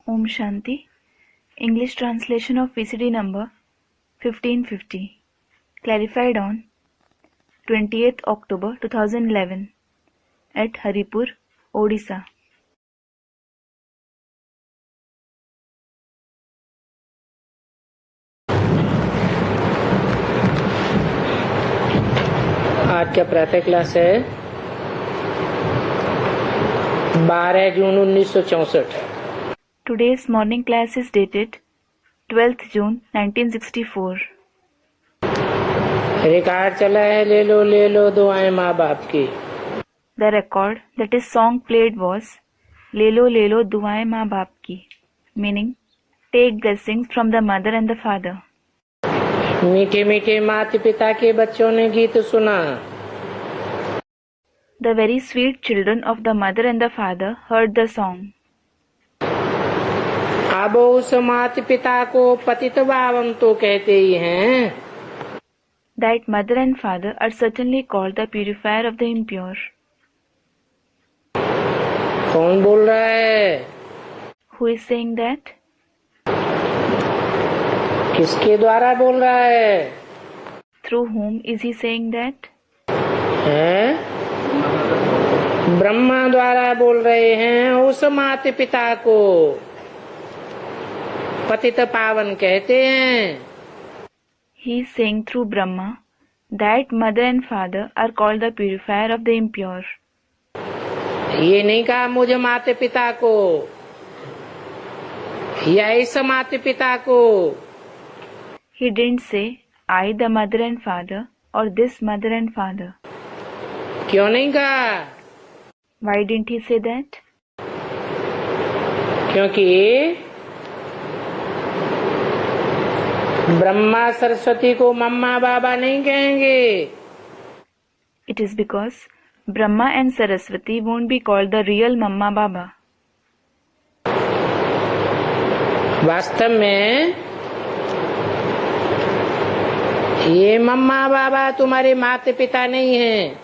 Om Shanti. English translation of VCD number 1550. Clarified on 28th October 2011 at Haripur, Odisha. आज क्या प्रातः class है? 12 जून 1964। Today's morning class is dated 12th June 1964. Record चला है, ले लो दुआएं माँ बाप की। The record that is song played was ले लो दुआएं माँ बाप की, meaning take blessings from the mother and the father. मीठे मीठे माता पिता के बच्चों ने गीत सुना। The very sweet children of the mother and the father heard the song. अब उस माता पिता को पतित पावन तो कहते ही हैं। That mother and father are certainly called the purifier of the impure. कौन बोल रहा है? Who is saying that? किसके द्वारा बोल रहा है? Through whom is he saying that? हैं? ब्रह्मा द्वारा बोल रहे हैं। उस माता पिता को पतित पावन कहते हैं। He is saying through Brahma that mother and father are called the purifier of the impure. ये नहीं कहा मुझे माता पिता को या इस माता पिता को। He didn't say I the mother and father or this mother and father. क्यों नहीं कहा? Why didn't he say that? क्योंकि ब्रह्मा सरस्वती को मम्मा बाबा नहीं कहेंगे। It is because Brahma and Saraswati won't be called the real Mamma Baba. वास्तव में ये मम्मा बाबा तुम्हारे माता पिता नहीं हैं।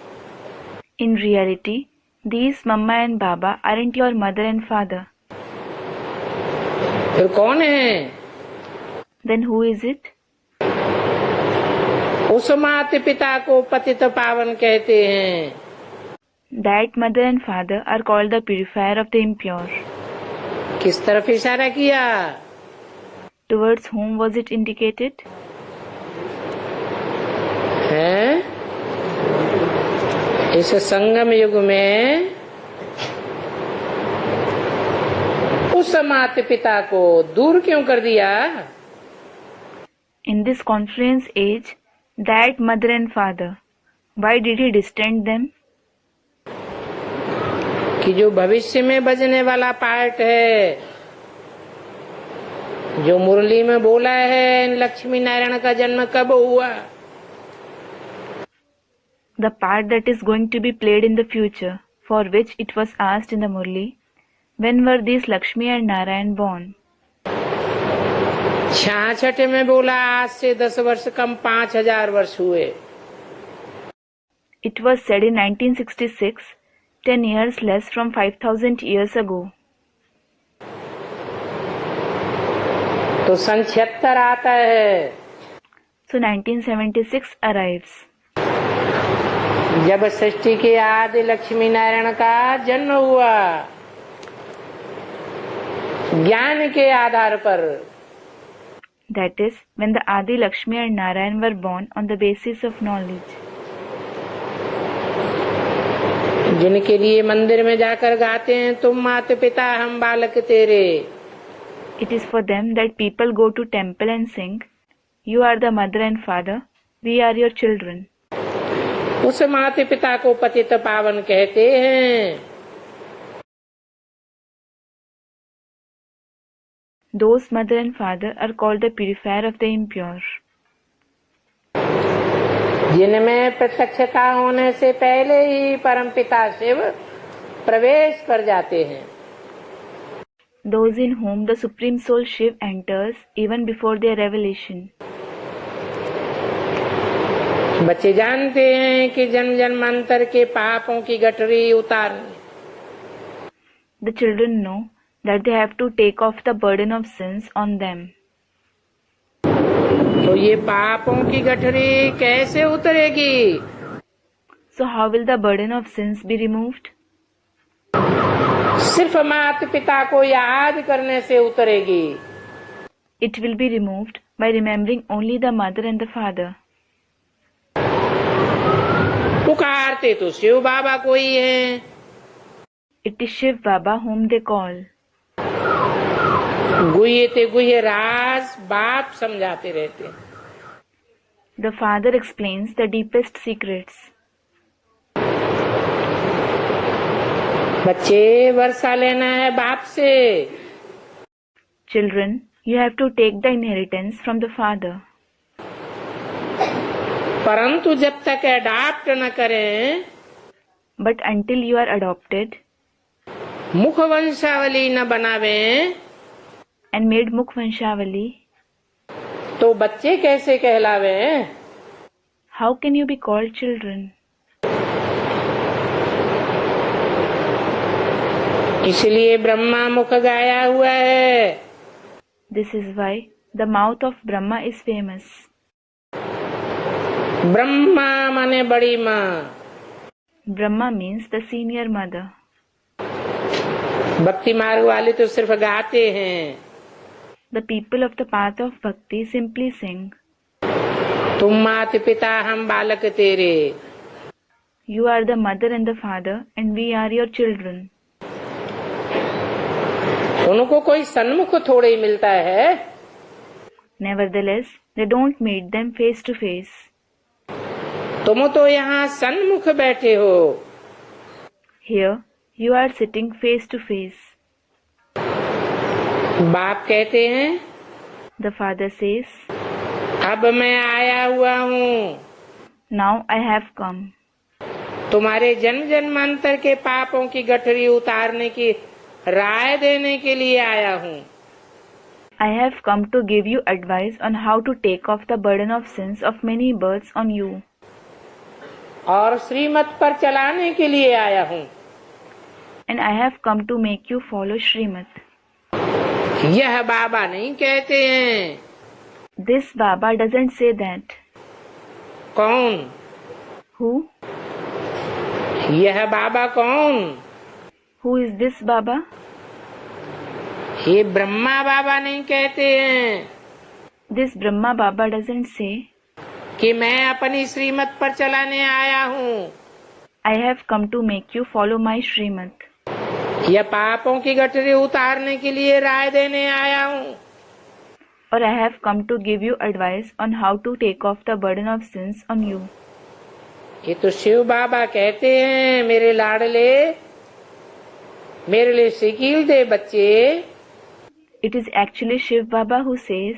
In reality, these Mamma and Baba aren't your mother and father. फिर कौन है? Then who is it? उस माता पिता को पतित पावन कहते हैं। That mother and father are called the purifier of the impure. किस तरफ इशारा किया? Towards whom was it indicated? हैं? इस संगम युग में उस माता पिता को दूर क्यों कर दिया? In this confluence age, that mother and father, why did he distance them? कि जो भविष्य में बजने वाला पार्ट है, जो मुरली में बोला है लक्ष्मी नारायण का जन्म कब हुआ, The part that is going to be played in the future, for which it was asked in the Murli, when were these Lakshmi and Narayan born? 66 में बोला आज से 10 वर्ष कम 5000 वर्ष हुए। It was said in 1966, 10 years less from 5000 years ago. तो सन 76 आता है। So 1976 arrives, जब सृष्टि के आदि लक्ष्मी नारायण का जन्म हुआ ज्ञान के आधार पर। that is, when the Adi Lakshmi and Narayan were born on the basis of knowledge. जिनके लिए मंदिर में जाकर गाते हैं तुम माता पिता हम बालक तेरे। It is for them that people go to temple and sing, You are the mother and father, we are your children. उस माता पिता को पतित पावन कहते हैं। Those mother and father are called the purifier of the impure. जिनमें प्रत्यक्षता होने से पहले ही परमपिता शिव प्रवेश कर जाते हैं। Those in whom the Supreme Soul Shiv enters even before their revelation. बच्चे जानते हैं कि जन्म जन्मांतर के पापों की गठरी उतारनी। The children know that they have to take off the burden of sins on them. तो ये पापों की गठरी कैसे उतरेगी? So how will the burden of sins be removed? सिर्फ माता पिता को याद करने से उतरेगी। It will be removed by remembering only the mother and the father. पुकारते तो शिव बाबा को ही है। It is Shiv Baba whom they call. गुह्य ते गुह्य राज बाप समझाते रहते। The father explains the deepest secrets. बच्चे वर्षा लेना है बाप से। Children, you have to take the inheritance from the father. परंतु जब तक अडॉप्ट न करें, But until you are adopted मुख वंशावली न बनावें, and made Mukhvanshavali, तो बच्चे कैसे कहलावें? how can you be called children? इसलिए ब्रह्मा मुख गाया हुआ है। This is why the mouth of Brahma is famous. Brahma माने बड़ी माँ। Brahma means the senior mother. भक्ति मार्ग वाले तो सिर्फ गाते हैं। The people of the path of bhakti simply sing. तुम माता पिता हम बालक तेरे। You are the mother and the father, and we are your children. उनको कोई सन्मुख थोड़े ही मिलता है। Nevertheless, they don't meet them face to face. तुम तो यहाँ सन्मुख बैठे हो। Here, you are sitting face to face. बाप कहते हैं, The father says, अब मैं आया हुआ हूँ। Now I have come. तुम्हारे जन्म जन्मांतर के पापों की गठरी उतारने की राय देने के लिए आया हूँ। I have come to give you advice on how to take off the burden of sins of many births on you. और श्रीमत पर चलाने के लिए आया हूँ। And I have come to make you follow Srimad. यह बाबा नहीं कहते हैं। This Baba doesn't say that. कौन? Who? यह बाबा कौन? Who is this Baba? ये ब्रह्मा बाबा नहीं कहते हैं This Brahma Baba doesn't say, कि मैं अपनी श्रीमत पर चलाने आया हूँ। I have come to make you follow my Srimad. यह पापों की गठरी उतारने के लिए राय देने आया हूँ। Or I have come to give you advice on how to take off the burden of sins on you. ये तो शिव बाबा कहते हैं, मेरे लाडले, मेरे लिए सिकील दे बच्चे। It is actually Shiv Baba who says,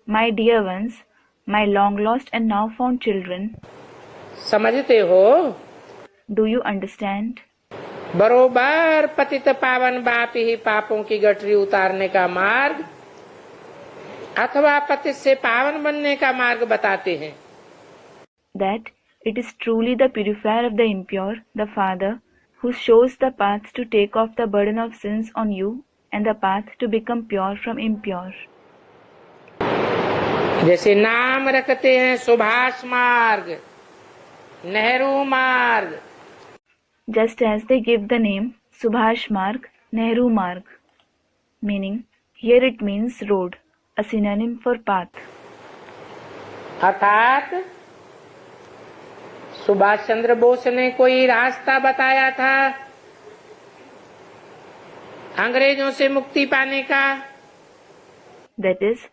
My dear ones, my long lost and now found children. समझते हो? Do you understand? बरोबर पतित पावन बाप ही पापों की गठरी उतारने का मार्ग अथवा पतित से पावन बनने का मार्ग बताते हैं। That it is truly the purifier of the impure, the Father, who shows the path to take off the burden of sins on you and the path to become pure from impure. जैसे नाम रखते हैं सुभाष मार्ग, नेहरू मार्ग, Just as they give the name Subhash Marg, Nehru Marg, meaning here it means road, a synonym for path. अर्थात सुभाष चंद्र बोस ने कोई रास्ता बताया था अंग्रेजों से मुक्ति पाने का। That is,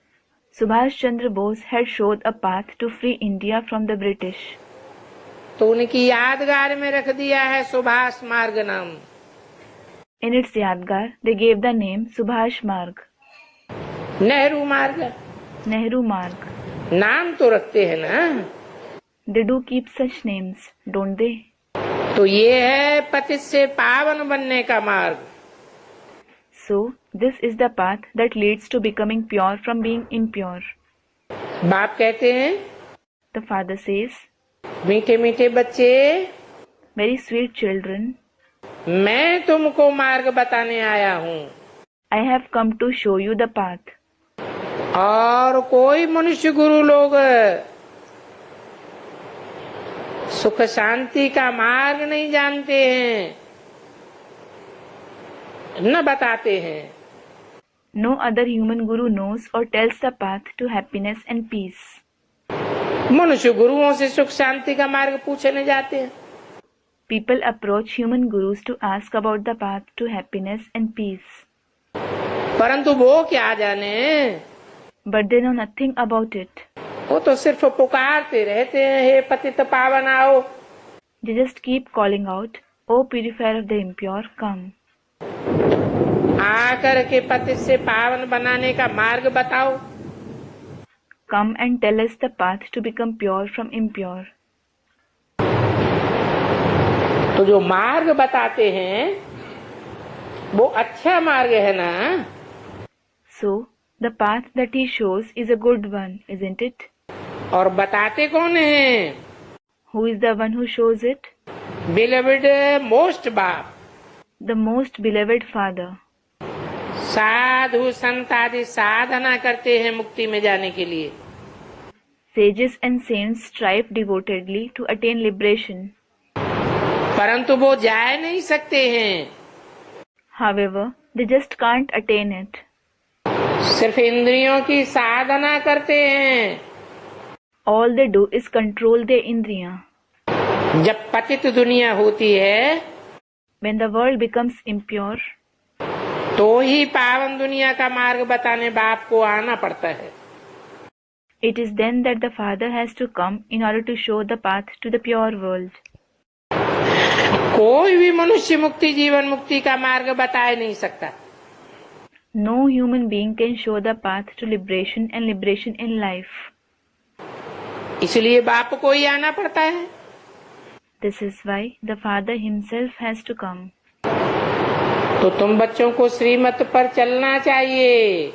Subhash Chandra Bose had showed a path to free India from the British. तो उनकी यादगार में रख दिया है सुभाष मार्ग नाम। In its Yadgar, they gave the name Subhash Marg, Nehru मार्ग। Nehru Marg. नाम तो रखते हैं ना। They do keep such names, don't they? तो ये है पतित से पावन बनने का मार्ग। So, this is the path that leads to becoming pure from being impure. बाप कहते हैं, The Father says, मीठे मीठे बच्चे, Very sweet children, मैं तुमको मार्ग बताने आया हूँ। I have come to show you the path. और कोई मनुष्य गुरु लोग सुख शांति का मार्ग नहीं जानते हैं, न बताते हैं। No other human guru knows or tells the path to happiness and peace. मनुष्य गुरुओं से सुख शांति का मार्ग पूछने जाते हैं। People approach human gurus to ask about the path to happiness and peace. परंतु वो क्या जाने, But they know nothing about it. वो तो सिर्फ पुकारते रहते हैं, हे पतित पावन आओ। They just keep calling out, O purifier of the impure, come. आकर के पतित से पावन बनाने का मार्ग बताओ। Come and tell us the path to become pure from impure. तो जो मार्ग बताते हैं वो अच्छा मार्ग है ना? So, the path that he shows is a good one, isn't it? और बताते कौन हैं? Who is the one who shows it? Beloved most बाप, The most beloved Father. साधु संत आदि साधना करते हैं मुक्ति में जाने के लिए। Sages and saints strive devotedly to attain liberation. परंतु वो जा नहीं सकते हैं। However, they just can't attain it. सिर्फ इंद्रियों की साधना करते हैं। All they do is control their indriya. जब पतित दुनिया होती है When the world becomes impure, तो ही पावन दुनिया का मार्ग बताने बाप को आना पड़ता है। it is then that the Father has to come in order to show the path to the pure world. कोई भी मनुष्य मुक्ति जीवन मुक्ति का मार्ग बता नहीं सकता। No human being can show the path to liberation and liberation in life. इसलिए बाप को ही आना पड़ता है। This is why the Father himself has to come. तो तुम बच्चों को श्रीमत पर चलना चाहिए।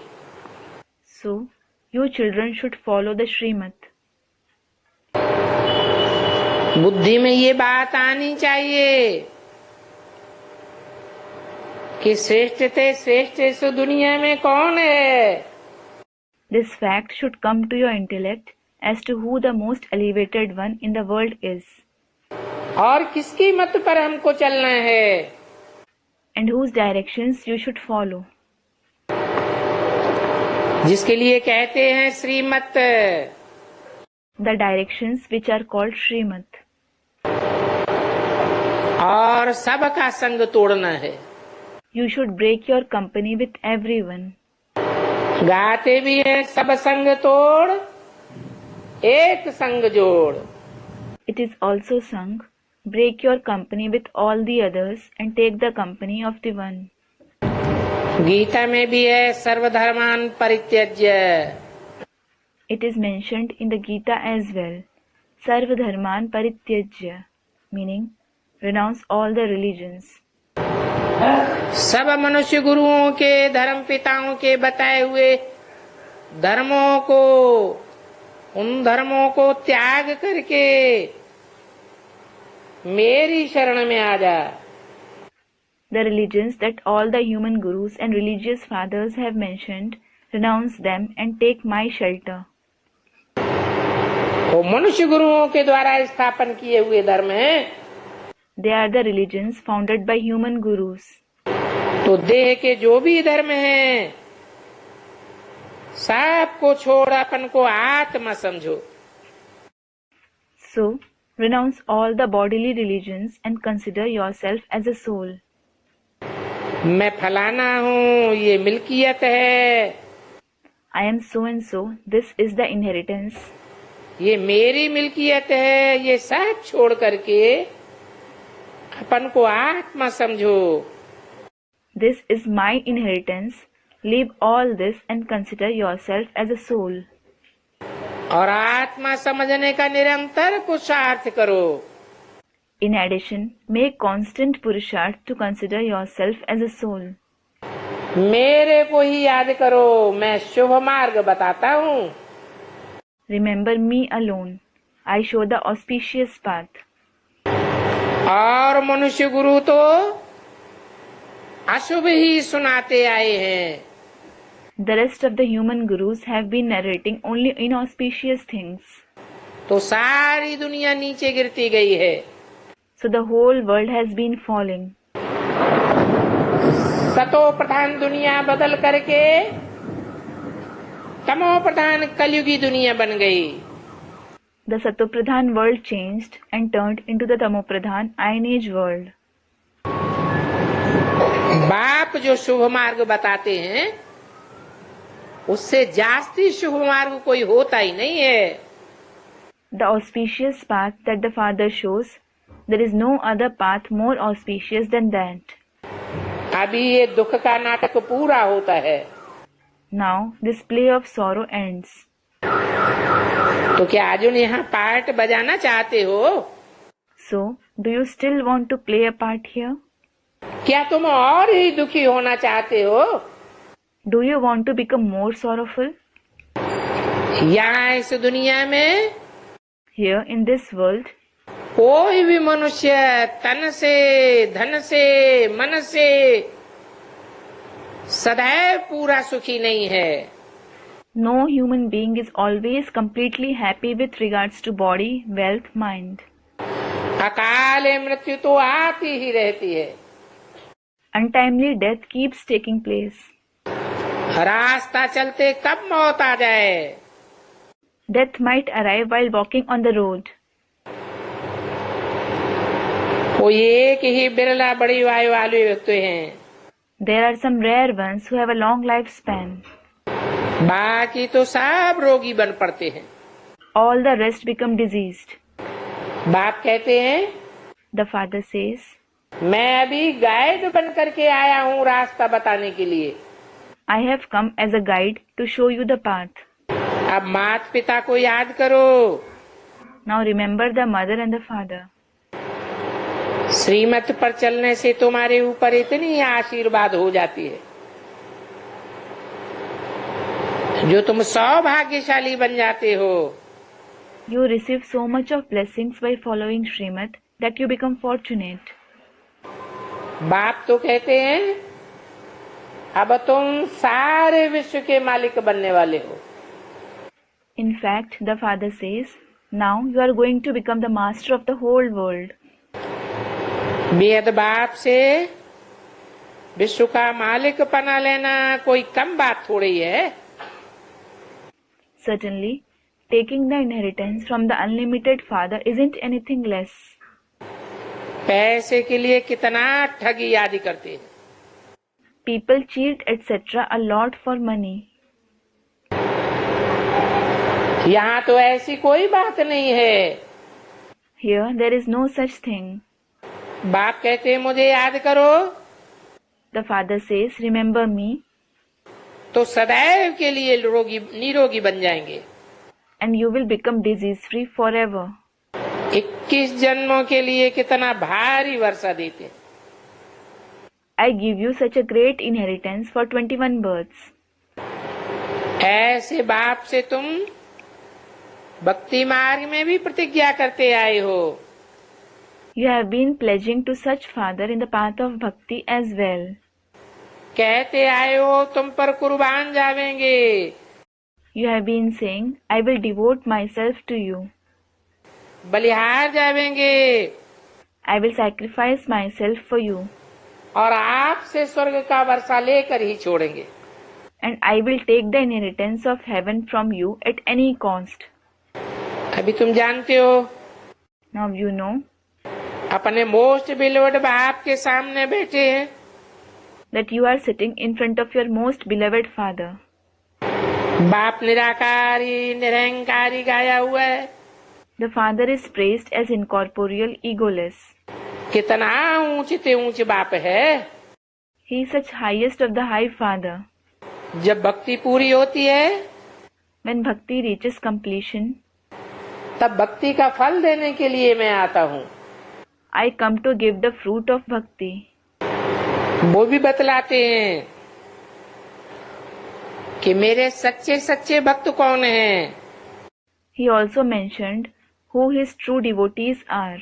So, you children should follow the Srimad. बुद्धि में ये बात आनी चाहिए कि श्रेष्ठ थे श्रेष्ठ इस दुनिया में कौन है। This fact should come to your intellect as to who the most elevated one in the world is. और किसकी मत पर हमको चलना है। And whose directions you should follow. जिसके लिए कहते हैं श्रीमत। The directions which are called Srimad. और सबका संग तोड़ना है। You should break your company with everyone. गाते भी हैं सब संग तोड़ एक संग जोड़। It is also sung, break your company with all the others and take the company of the one. Gita में भी है सर्वधर्मान परित्यज्य। It is mentioned in the Gita as well. Sarva dharman parityajya, meaning renounce all the religions. सब मनुष्य गुरुओं के धर्म पिताओं के बताए हुए धर्मों को उन धर्मों को त्याग करके मेरी शरण में आ जा। The religions that all the human gurus and religious fathers have mentioned, renounce them and take my shelter. वो मनुष्य गुरुओं के द्वारा स्थापन किए हुए धर्म हैं। They are the religions founded by human gurus. तो देह के जो भी धर्म हैं सबको छोड़ अपन को आत्मा समझो। So, renounce all the bodily religions and consider yourself as a soul. मैं फलाना हूँ, ये मिल्कियत है। I am so and so, this is the inheritance. ये मेरी मिल्कियत है, ये सब छोड़ करके अपन को आत्मा समझो। This is my inheritance. Leave all this and consider yourself as a soul. और आत्मा समझने का निरंतर पुरुषार्थ करो। In addition, make constant purusharth to consider yourself as a soul. मेरे को ही याद करो, मैं शुभ मार्ग बताता हूँ। Remember me alone. I show the auspicious path. और मनुष्य गुरु तो अशुभ ही सुनाते आए हैं। The rest of the human gurus have been narrating only inauspicious things. तो सारी दुनिया नीचे गिरती गई है। So the whole world has been falling. सतो प्रधान दुनिया बदल करके तमो प्रधान कलयुगी दुनिया बन गई। The Satopradhan world changed and turned into the Tamopradhan Iron Age world. बाप जो शुभ मार्ग बताते हैं उससे जास्ती शुभ मार्ग कोई होता ही नहीं है। The auspicious path that the Father shows, there is no other path more auspicious than that. अभी ये दुख का नाटक पूरा होता है। Now this play of sorrow ends. तो क्या आज यहाँ पार्ट बजाना चाहते हो? So, do you still want to play a part here? क्या तुम और ही दुखी होना चाहते हो? Do you want to become more sorrowful? यहाँ इस दुनिया में Here in this world, कोई भी मनुष्य तन से, धन से, मन से सदैव पूरा सुखी नहीं है। no human being is always completely happy with regards to body, wealth, mind. अकाल मृत्यु तो आती ही रहती है। Untimely death keeps taking place. रास्ता चलते कब मौत आ जाए। Death might arrive while walking on the road. कोई एक ही बिरला बड़ी आयु वाले व्यक्ति हैं। There are some rare ones who have a long lifespan. बाकी तो सब रोगी बन पड़ते हैं। All the rest become diseased. बाप कहते हैं The Father says, मैं अभी गाइड बन करके आया हूँ रास्ता बताने के लिए। I have come as a guide to show you the path. अब माता पिता को याद करो। Now remember the mother and the father. श्रीमत पर चलने से तुम्हारे ऊपर इतनी आशीर्वाद हो जाती है जो तुम सौभाग्यशाली बन जाते हो। You receive so much of blessings by following Srimad that you become fortunate. बाप तो कहते हैं अब तुम सारे विश्व के मालिक बनने वाले हो। In fact, the Father says, now you are going to become the master of the whole world. बेद बाप से विश्व का मालिक बना लेना कोई कम बात थोड़ी है। Certainly, taking the inheritance from the unlimited Father isn't anything less. पैसे के लिए कितना ठगी आदि करते हैं। People cheat etc. a lot for money. यहाँ तो ऐसी कोई बात नहीं है। Here there is no such thing. बाप कहते हैं मुझे याद करो। The Father says, remember me, तो सदैव के लिए निरोगी बन जाएंगे। and you will become disease free forever. 21 जन्मों के लिए कितना भारी वर्षा देते हैं। I give you such a great inheritance for 21 births. ऐसे बाप से तुम भक्ति मार्ग में भी प्रतिज्ञा करते आए हो। You have been pledging to such Father in the path of bhakti as well. कहते आए हो तुम पर कुर्बान जावेंगे। You have been saying, I will devote myself to you. Balihar जावेंगे I will sacrifice myself for you. और आपसे स्वर्ग का वर्षा लेकर ही छोड़ेंगे। And I will take the inheritance of heaven from you at any cost. अभी तुम जानते हो Now you know अपने मोस्ट बिलोव्ड बाप के सामने बैठे हैं। that you are sitting in front of your most beloved Father. बाप निराकारी निरहंकारी गाया हुआ है। The Father is praised as incorporeal, egoless. कितना ऊंचे ऊंचे बाप है। He is such highest of the high Father. जब भक्ति पूरी होती है When bhakti reaches completion, तब भक्ति का फल देने के लिए मैं आता हूँ। I come to give the fruit of bhakti. वो भी बतलाते हैं कि मेरे सच्चे सच्चे भक्त कौन हैं। He also mentioned who his true devotees are.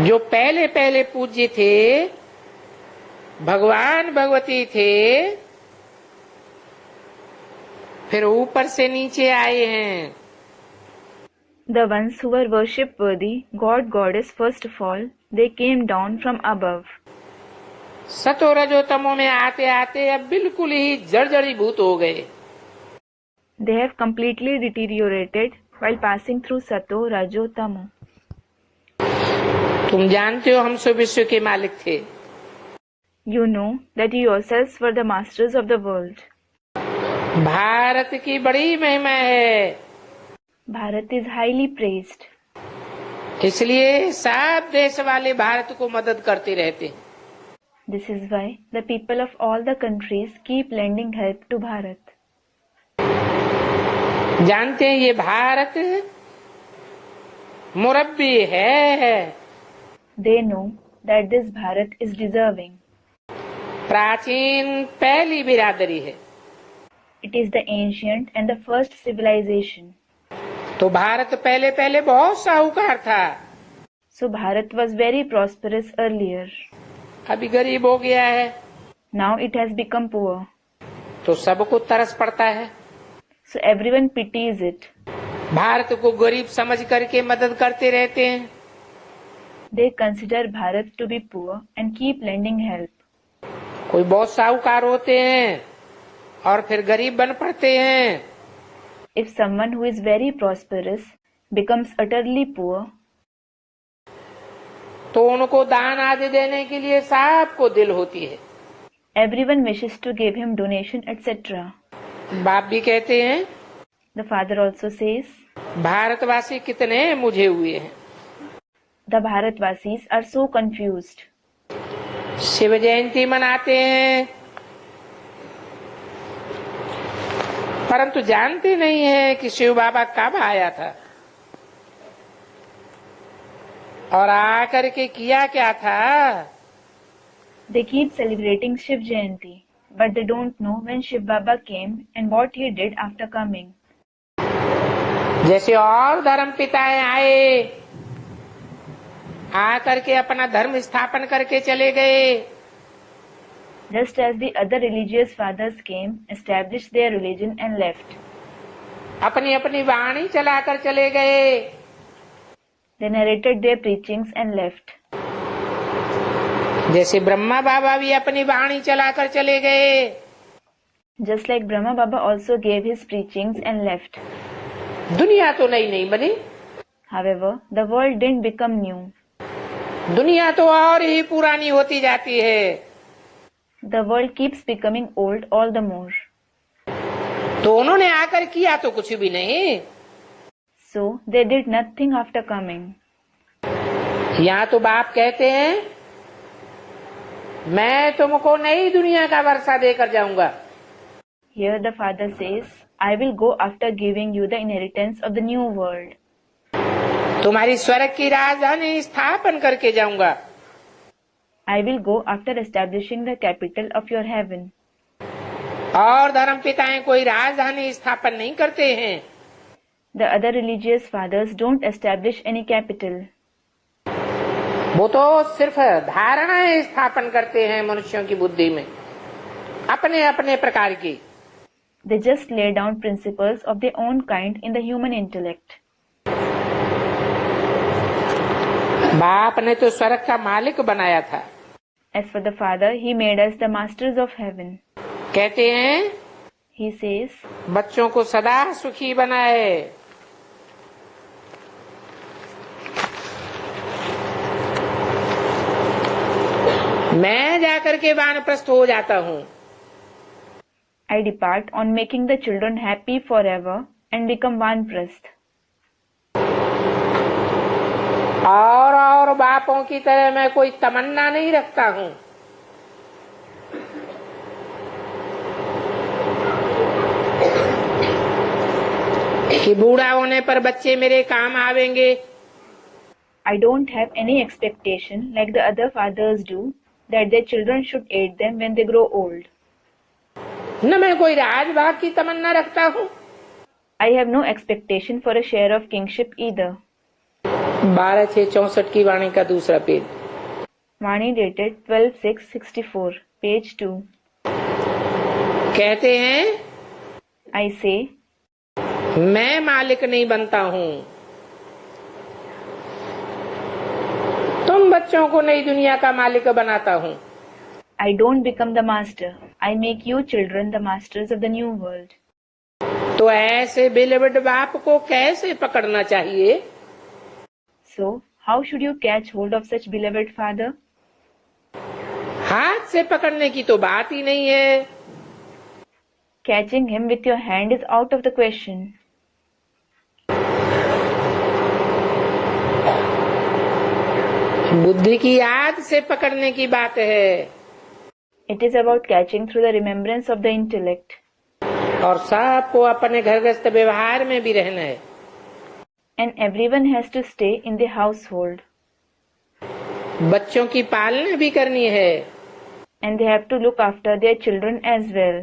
जो पहले पहले पूज्य थे भगवान भगवती थे, फिर ऊपर से नीचे आए हैं। The ones who were worship worthy, God, Goddess, first of all, they came down from above. सतो रजो तमो में आते आते अब बिल्कुल ही जर्जरीभूत हो गए। They have completely deteriorated while passing through Sato, Rajo, Tamo. तुम जानते हो हम सब विश्व के मालिक थे। You know that you yourselves were the masters of the world. Bharat की बड़ी महिमा है, Bharat is highly praised. इसलिए सब देश वाले भारत को मदद करते रहते हैं। This is why the people of all the countries keep lending help to Bharat. जानते हैं ये भारत मुरब्बी है। They know that this Bharat is deserving. प्राचीन पहली बिरादरी है। It is the ancient and the first civilization. तो भारत पहले पहले बहुत साहूकार था, So Bharat was very prosperous earlier. अभी गरीब हो गया है। Now it has become poor. तो सबको तरस पड़ता है। So everyone pities it. Bharat को गरीब समझ करके मदद करते रहते हैं। They consider Bharat to be poor and keep lending help. कोई बहुत साहूकार होते हैं और फिर गरीब बन पड़ते हैं। If someone who is very prosperous becomes utterly poor, तो उनको दान आदि देने के लिए सबको दिल होती है। everyone wishes to give him donation, etc. बाप भी कहते हैं, The father also says, भारतवासी कितने मुझे हुए हैं। the Bharatvasis are so confused. Shiv Jayanti मनाते हैं, परंतु जानते नहीं है कि शिव बाबा कब आया था और आकर के किया क्या था। They keep celebrating Shiv Jayanti, but they don't know when Shiv Baba came and what he did after coming. जैसे और धर्म पिताएं आए, आकर के अपना धर्म स्थापन करके चले गए, Just as the other religious fathers came, established their religion and left. अपनी अपनी वाणी चलाकर चले गए, They narrated their preachings and left. जैसे ब्रह्मा बाबा भी अपनी वाणी चलाकर चले गए। Just like Brahma Baba also gave his preachings and left. दुनिया तो नई नहीं बनी, However, the world didn't become new. दुनिया तो और ही पुरानी होती जाती है। The world keeps becoming old all the more. तो उन्होंने आकर किया तो कुछ भी नहीं। So, they did nothing after coming. यहाँ तो बाप कहते हैं, मैं तुमको नई दुनिया का वर्षा देकर जाऊंगा। Here the father says, I will go after giving you the inheritance of the new world. तुम्हारी स्वर्ग की राजधानी स्थापन करके जाऊंगा। I will go after establishing the capital of your heaven. और धर्म पिताएं कोई राजधानी स्थापन नहीं करते हैं। The other religious fathers don't establish any capital. वो तो सिर्फ धारणाएं स्थापन करते हैं मनुष्यों की बुद्धि में, अपने अपने प्रकार की। They just lay down principles of their own kind in the human intellect. बाप ने तो स्वर्ग का मालिक बनाया था। As for the father, he made us the masters of heaven. कहते हैं, He says, बच्चों को सदा सुखी बनाए। मैं जाकर के वानप्रस्थ हो जाता हूँ। I depart on making the children happy forever and become Vanprasth. और बापों की तरह मैं कोई तमन्ना नहीं रखता हूँ। कि बूढ़ा होने पर बच्चे मेरे काम आवेंगे। I don't have any expectation like the other fathers do that their children should aid them when they grow old. न मैं कोई राजभाग की तमन्ना रखता हूँ। I have no expectation for a share of kingship either. 12/6/64 की वाणी का दूसरा पेज। Vani dated 12/6/64. Page 2. कहते हैं I say, मैं मालिक नहीं बनता हूँ, तुम बच्चों को नई दुनिया का मालिक बनाता हूँ। I don't become the master. I make you children the masters of the new world. तो ऐसे beloved बाप को कैसे पकड़ना चाहिए? So, how should you catch hold of such beloved father? हाथ से पकड़ने की तो बात ही नहीं है। Catching him with your hand is out of the question. बुद्धि की याद से पकड़ने की बात है। It is about catching through the remembrance of the intellect. और सबको अपने घरगृहस्थ व्यवहार में भी रहना है। And everyone has to stay in the household. बच्चों की पालना भी करनी है। And they have to look after their children as well.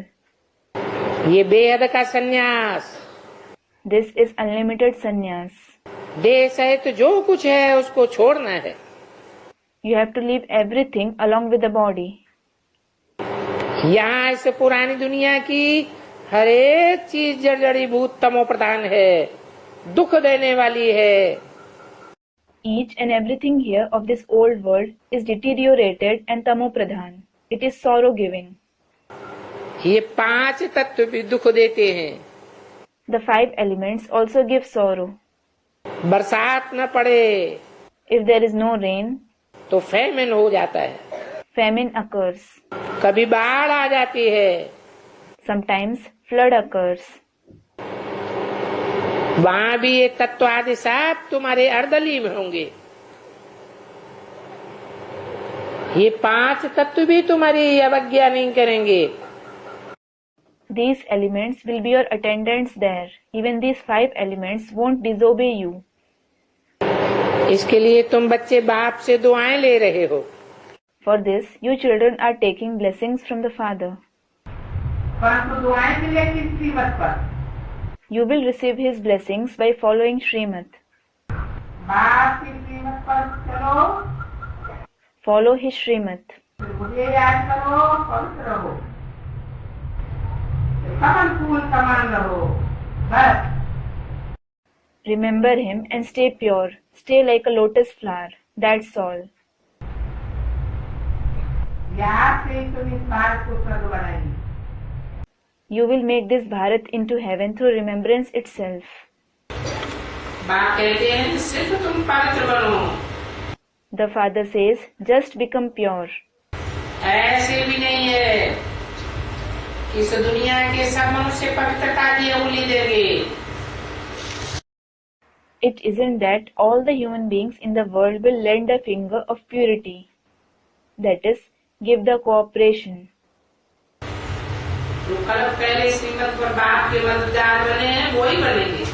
ये बेहद का संन्यास। This is unlimited sannyas. देह सहित जो कुछ है उसको छोड़ना है। You have to leave everything along with the body. यहाँ इस पुरानी दुनिया की हर एक चीज जड़जड़ीभूत तमो प्रधान है, दुख देने वाली है। Each and everything here of this old world is deteriorated and tamo pradhan. It is sorrow giving. ये 5 तत्व भी दुख देते हैं। The 5 elements also give sorrow. बरसात न पड़े If there is no rain, तो फैमिन हो जाता है। famine occurs. कभी बाढ़ आ जाती है। Sometimes flood occurs. वहाँ भी ये तत्व आदि सब तुम्हारे अर्दली में होंगे। ये 5 तत्व भी तुम्हारी अवज्ञा नहीं करेंगे। These elements will be your attendants there. Even these 5 elements won't disobey you. इसके लिए तुम बच्चे बाप से दुआएं ले रहे हो। For this, you children are taking blessings from the Father. परंतु दुआएं मिलेंगी श्रीमत पर। You will receive his blessings by following Srimad. बाप की श्रीमत पर चलो। Follow his Srimad. मुझे याद करो, पवित्र रहो, कमल फूल समान रहो, बस। Remember him and stay pure. Stay like a lotus flower. That's all. याद से तुम इस भारत को स्वर्ग बनाएंगे। You will make this Bharat into heaven through remembrance itself. बाप कहते हैं सिर्फ तुम पवित्र बनो। The Father says, just become pure. ऐसे भी नहीं है कि इस दुनिया के सब मनुष्य पवित्रता की उंगली देंगे। It isn't that all the human beings in the world will lend a finger of purity. That is, give the cooperation. जो कल पहले श्रीमत पर बाप के मददगार बने हैं वो ही बनेंगे।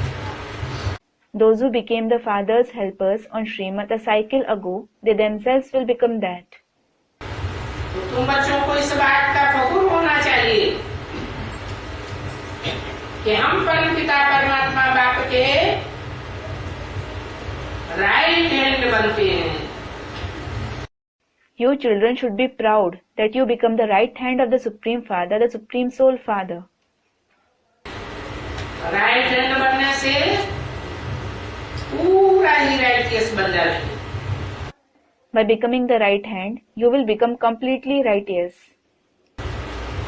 Those who became the Father's helpers on Srimad a cycle ago, they themselves will become that. तो तुम बच्चों को इस बात का फखुर होना चाहिए कि हम परमपिता परमात्मा बाप के राइट हैंड बनते हैं। You children should be proud that you become the right hand of the Supreme Father, the Supreme Soul Father. Right hand बनने से पूरा ही राइटियस बन जाएंगे। By becoming the right hand, you will become completely righteous.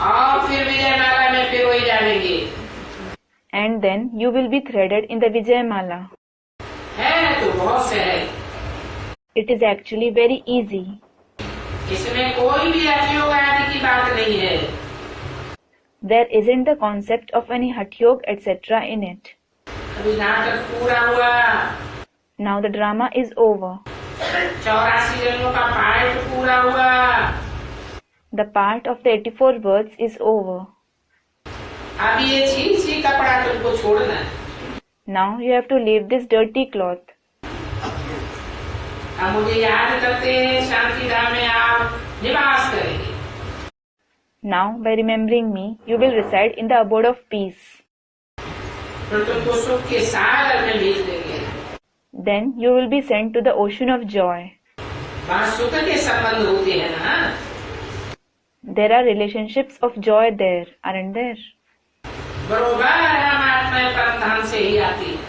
और फिर विजयमाला में पिरोई जाएंगे। And then you will be threaded in the Vijayamala. है तो बहुत सहज। It is actually very easy. इसमें कोई भी अभियोग आदि की बात नहीं है। There isn't the concept of any hatyog etc. in it. अभी नाटक पूरा हुआ। Now the drama is over. 84 जन्मों का पाठ पूरा हुआ। The part of the 84 births is over. अब ये छी कपड़ा तुमको छोड़ना है। Now you have to leave this dirty cloth. अब मुझे याद करते शांति धाम में आप निवास करेंगे। Now by remembering me, you will reside in the abode of peace. तो तुमको सुख के सागर में भेज देंगे। Then you will be sent to the ocean of joy. वहाँ सुख के संबंध होते हैं ना। There are relationships of joy there, aren't there? बरोबर हम आत्मा परम धाम से ही आती है।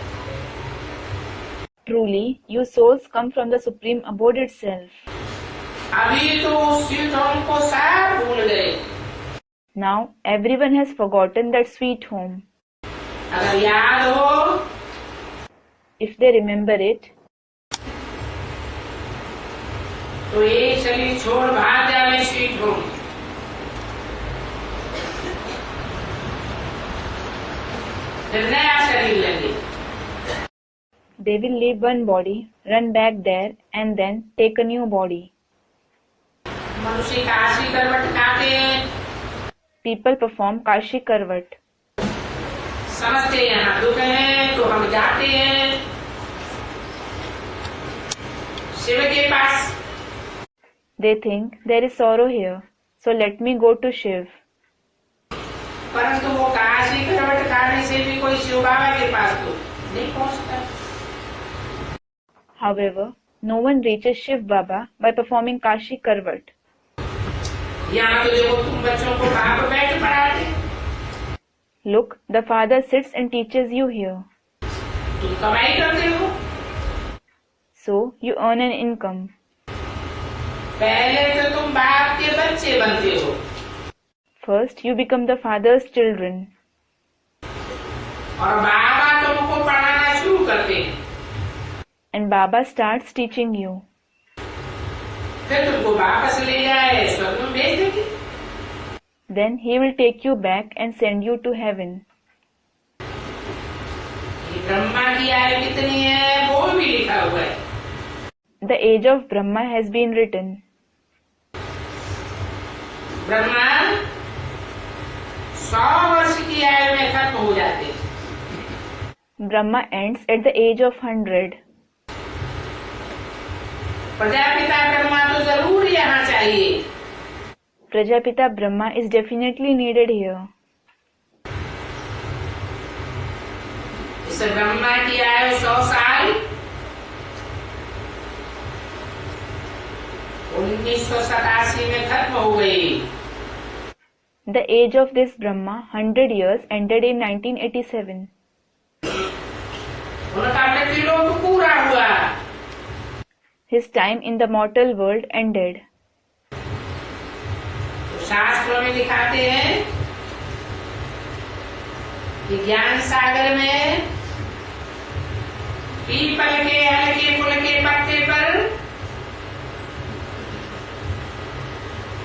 Truly, you souls come from the supreme abode itself. अभी तो स्वीट होम को सब भूल गए। Now everyone has forgotten that sweet home. अगर याद हो, If they remember it, तो ये शरीर छोड़ भाग जावे स्वीट होम। फिर नया शरीर लेंगे। they will leave one body, run back there, and then take a new body. मनुष्य काशी करवट खाते हैं, People perform Kashi Karvat. समझते हैं यहाँ दुख है तो हम जाते हैं शिव के पास। They think there is sorrow here, so let me go to Shiv. परंतु वो काशी करवट खाने से भी कोई शिव बाबा के पास तो नहीं पहुँचता। However, no one reaches Shiv Baba by performing Kashi Karvat. यहाँ तो देखो तुम बच्चों को कहाँ पर बैठ पढ़ाते, Look, the father sits and teaches you here. तुम कमाई करते हो। So, you earn an income. पहले तो तुम बाप के बच्चे बनते हो, First, you become the father's children. और बाबा तुमको पढ़ाना शुरू करते हैं। And Baba starts teaching you. फिर तुमको वापस ले जाए स्वर्ग में भेज देंगे। Then he will take you back and send you to heaven. ये ब्रह्मा की आयु कितनी है वो भी लिखा हुआ है। The age of Brahma has been written. Brahma 100 वर्ष की आयु में खत्म हो जाते हैं। Brahma ends at the age of 100. Prajapita Brahma तो जरूर यहाँ चाहिए। Prajapita Brahma is definitely needed here. इस ब्रह्मा की आयु 100 साल 1987 में खत्म हो गई। The age of this Brahma, 100 years, ended in 1987. उनका मृत्युलोक पूरा हुआ। His time in the mortal world ended. तो शास्त्रों में दिखाते हैं कि ज्ञान सागर में पीपल के हल्के फुल्के पत्ते पर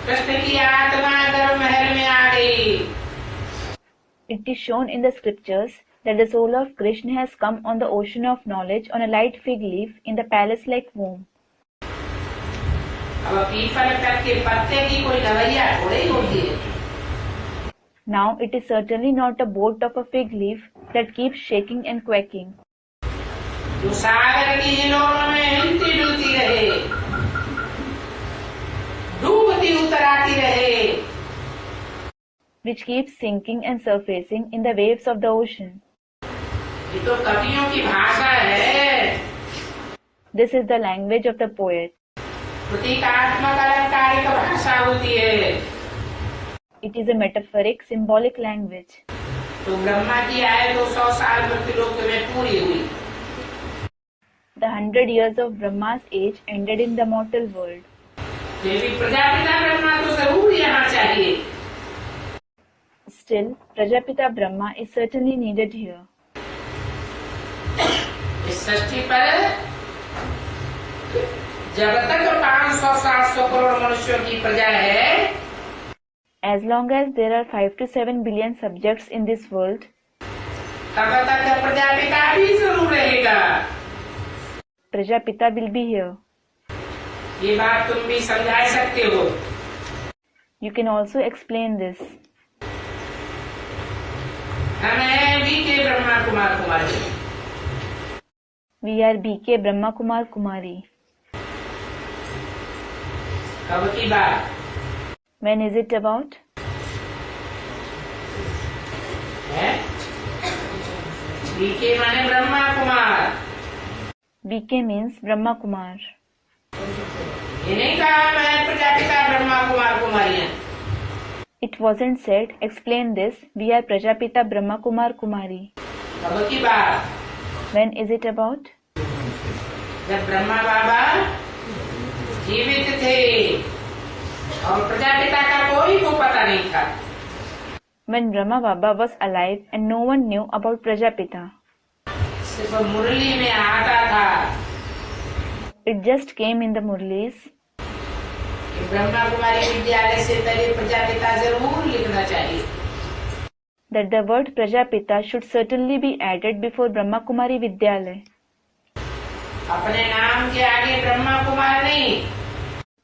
कृष्ण की आत्मा गर्भ महल में आ गई। It is shown in the scriptures that the soul of Krishna has come on the ocean of knowledge on a light fig leaf in the palace-like womb. अब पीपल के पत्ते की कोई दवाइयाँ थोड़ी होती है। Now it is certainly not a boat of a fig leaf that keeps shaking and quaking, जो सागर की हिलोरों में हिलती डुलती रहे, डूबती उतर आती रहे, which keeps sinking and surfacing in the waves of the ocean. ये तो कवियों की भाषा है। This is the language of the poet. प्रतीकात्मक अलंकारिक भाषा होती है। It is a metaphoric, symbolic language. तो ब्रह्मा की आयु 200 साल मृत्युलोक में पूरी हुई। The 100 years of Brahma's age ended in the mortal world. फिर भी प्रजापिता ब्रह्मा तो जरूर यहाँ चाहिए। Still, Prajapita Brahma is certainly needed here. इस सृष्टि पर जब तक 500-700 करोड़ मनुष्यों की प्रजा है, As long as there are 5 to 7 billion subjects in this world, तब तक प्रजापिता भी जरूर रहेगा। Prajapita will be here. ये बात तुम भी समझा सकते हो। You can also explain this. हम हैं BK Brahma Kumar Kumari. We are BK Brahma Kumar Kumari. कब की बात? When is it about? है बीके माने Brahma Kumar. BK means Brahma Kumar. ये नहीं कहा मैं Prajapita Brahma Kumar कुमारियां। It wasn't said, explain this, we are Prajapita Brahma Kumar Kumari. कब की बात? When is it about? जब ब्रह्मा बाबा जीवित थे और प्रजापिता का कोई को पता नहीं था। When Brahma Baba was alive and no one knew about Prajapita. सिर्फ मुरली में आता था It just came in the Murlis कि ब्रह्मा कुमारी विद्यालय से पहले प्रजापिता जरूर लिखना चाहिए। that the word Prajapita should certainly be added before Brahma Kumari Vidyalaya. अपने नाम के आगे ब्रह्मा कुमार नहीं,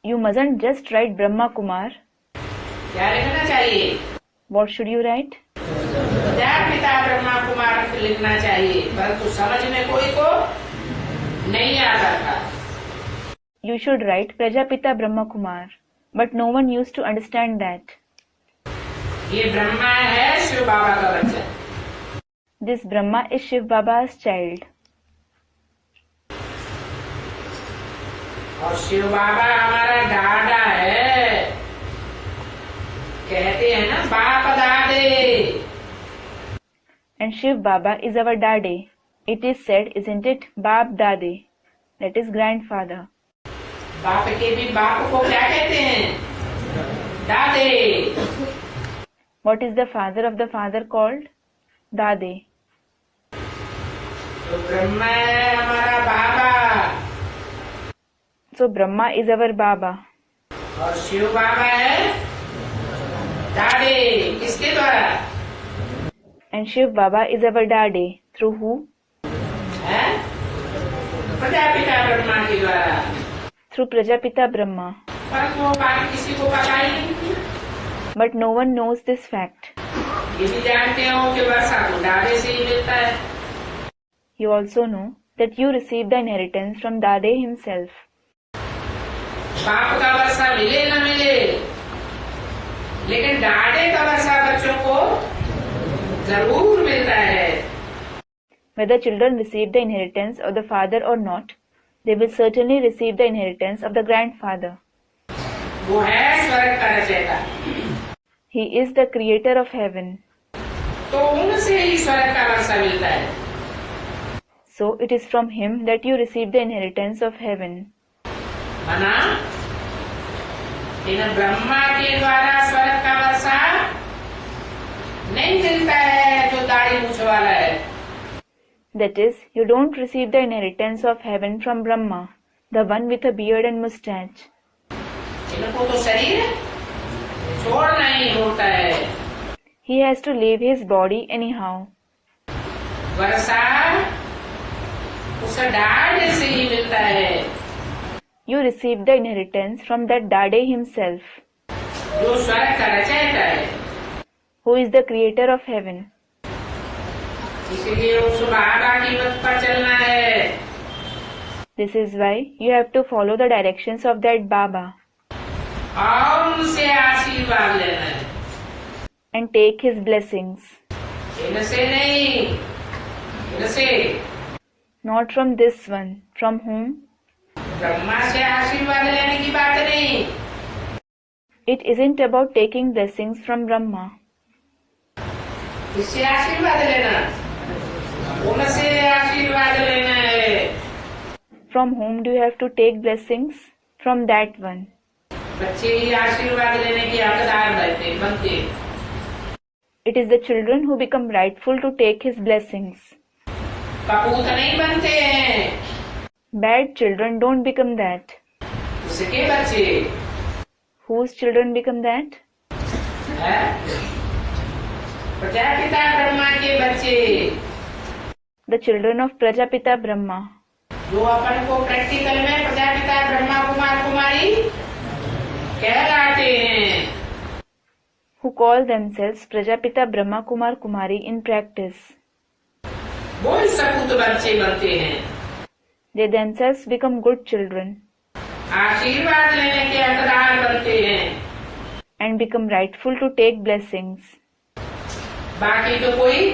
You mustn't just write Brahma Kumar. क्या लिखना चाहिए? What should you write? Prajapita Brahma Kumar लिखना चाहिए, परंतु समझ में कोई को नहीं आता था। You should write Prajapita Brahma Kumar, but no one used to understand that. ये ब्रह्मा है शिव बाबा का बच्चा। This Brahma is Shiv Baba's child. और शिव बाबा हमारा दादा है, कहते हैं ना बाप दादे। And Shiv Baba is our Dade. It is said, isn't it, Baap Dade, that is grandfather. बाप के भी बाप को क्या कहते हैं? दादे। What is the father of the father called? Dade. तो ब्रह्मा है हमारा बाबा So Brahma is our Baba. और शिव बाबा है दादे। किसके द्वारा? And Shiv Baba is our Dade. Through who? है प्रजापिता ब्रह्मा के द्वारा। Through Prajapita Brahma. पर वो बात किसी को पता ही नहीं। But no one knows this fact. ये भी जानते हो कि वर्षा को दादे से ही मिलता है। You also know that you receive the inheritance from Dade himself. बाप का वर्षा मिले न मिले, लेकिन दादे का वर्षा बच्चों को जरूर मिलता है। Whether children receive the inheritance of the father or not, they will certainly receive the inheritance of the grandfather. वो है स्वर्ग का रचयिता। He is the creator of heaven. तो उनसे ही स्वर्ग का वर्षा मिलता है। So it is from him that you receive the inheritance of heaven. मना इन ब्रह्मा के द्वारा स्वर्ग का वर्षा नहीं मिलता है जो दाढ़ी मूछ वाला है। That is, you don't receive the inheritance of heaven from Brahma, the one with a beard and mustache. इनको तो शरीर छोड़ना ही होता है। He has to leave his body anyhow. वर्षा उस दाढ़ी से ही मिलता है You receive the inheritance from that Dade himself, जो स्वर्ग का रचयिता है। who is the creator of heaven. इसलिए उस बाबा की मत पर चलना है। This is why you have to follow the directions of that Baba और उनसे आशीर्वाद लेना है। and take his blessings. इनसे नहीं, इनसे Not from this one, from whom? Brahma से आशीर्वाद लेने की बात नहीं। It isn't about taking blessings from Brahma. इससे आशीर्वाद लेना, उनसे आशीर्वाद लेना है। From whom do you have to take blessings? From that one. बच्चे ही आशीर्वाद लेने के हकदार बनते। It is the children who become rightful to take his blessings. कपूत नहीं बनते हैं। Bad children don't become that. उसके बच्चे Whose children become that? है प्रजापिता ब्रह्मा के बच्चे, The children of Prajapita Brahma, जो अपन को प्रैक्टिकल में प्रजापिता ब्रह्मा कुमार कुमारी कहलाते हैं। who call themselves Prajapita Brahma Kumar Kumari in practice. वो ही सपूत बच्चे बनते हैं। They themselves become good children आशीर्वाद लेने के हकदार बनते हैं। and become rightful to take blessings. बाकी तो कोई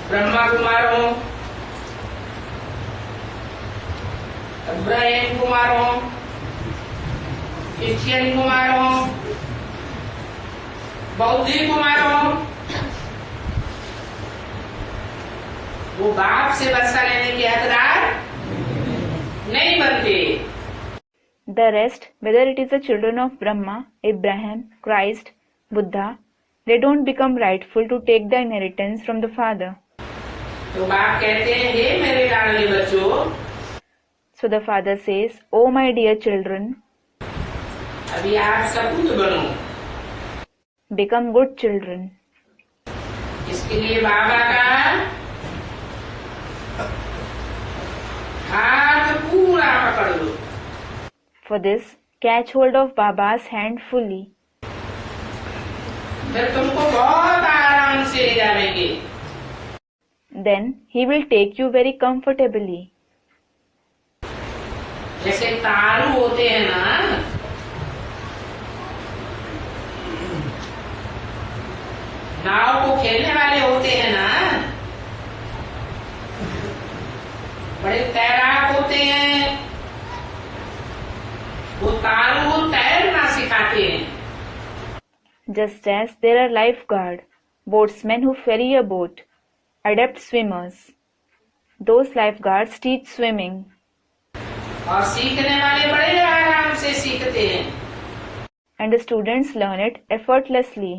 ब्रह्मा कुमार हो, इब्राहिम कुमार हो, क्रिश्चियन कुमार हो, बौद्धि को मारो, वो बाप से वर्षा लेने के हकदार नहीं बनते। The rest, whether it is the children of Brahma, Abraham, Christ, Buddha, they don't become rightful to take the inheritance from the father. तो बाप कहते हैं, हे मेरे लाडले बच्चों, So the father says, "Oh my dear children, अभी आप सपूत बनो। become good children." इसके लिए बाबा का हाथ पूरा पकड़ लो। For this, catch hold of Baba's hand fully. फिर तुमको बहुत आराम से ले जाएंगे। Then he will take you very comfortably. जैसे तारू होते हैं ना, नाव को खेलने वाले होते हैं ना, बड़े तैराक होते हैं, वो तारू तैरना सिखाते हैं। Just as there are lifeguard, boatsmen who ferry a boat, adept swimmers. Those lifeguards teach swimming. और सीखने वाले बड़े आराम से सीखते हैं। And the students learn it effortlessly.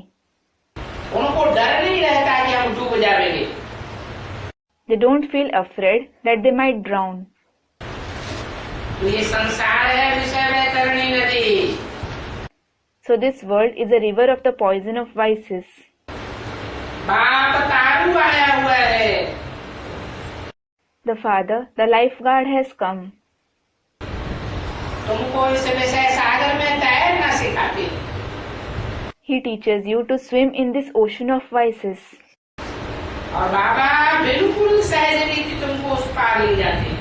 उनको डर नहीं रहता कि हम डूब जाएंगे। They don't feel afraid that they might drown. तो ये संसार है विषय में करनी नदी। So this world is a river of the poison of vices. बाप तारू आया हुआ है। The father, the lifeguard, has come. तुमको इस विषय सागर में तैरना सिखाते। He teaches you to swim in this ocean of vices. और बाबा बिल्कुल सहज रीति तुमको उस पार ले जाते।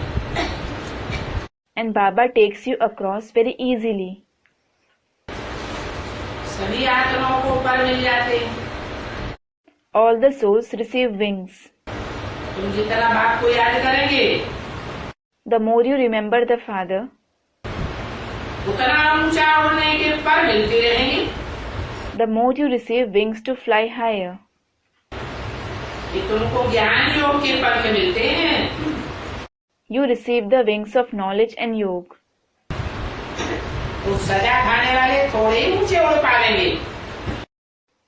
And Baba takes you across very easily. सभी आत्माओं को पर मिल जाते। All the souls receive wings. तुम जितना बाप को याद करेंगे, The more you remember the father, उतना ऊंचा उड़ने के पर मिलते रहेंगे। the more you receive wings to fly higher. ये तुमको ज्ञान योग के पर मिलते हैं। You receive the wings of knowledge and yoga. तो सजा खाने वाले थोड़े ही ऊंचे उड़ पाएंगे।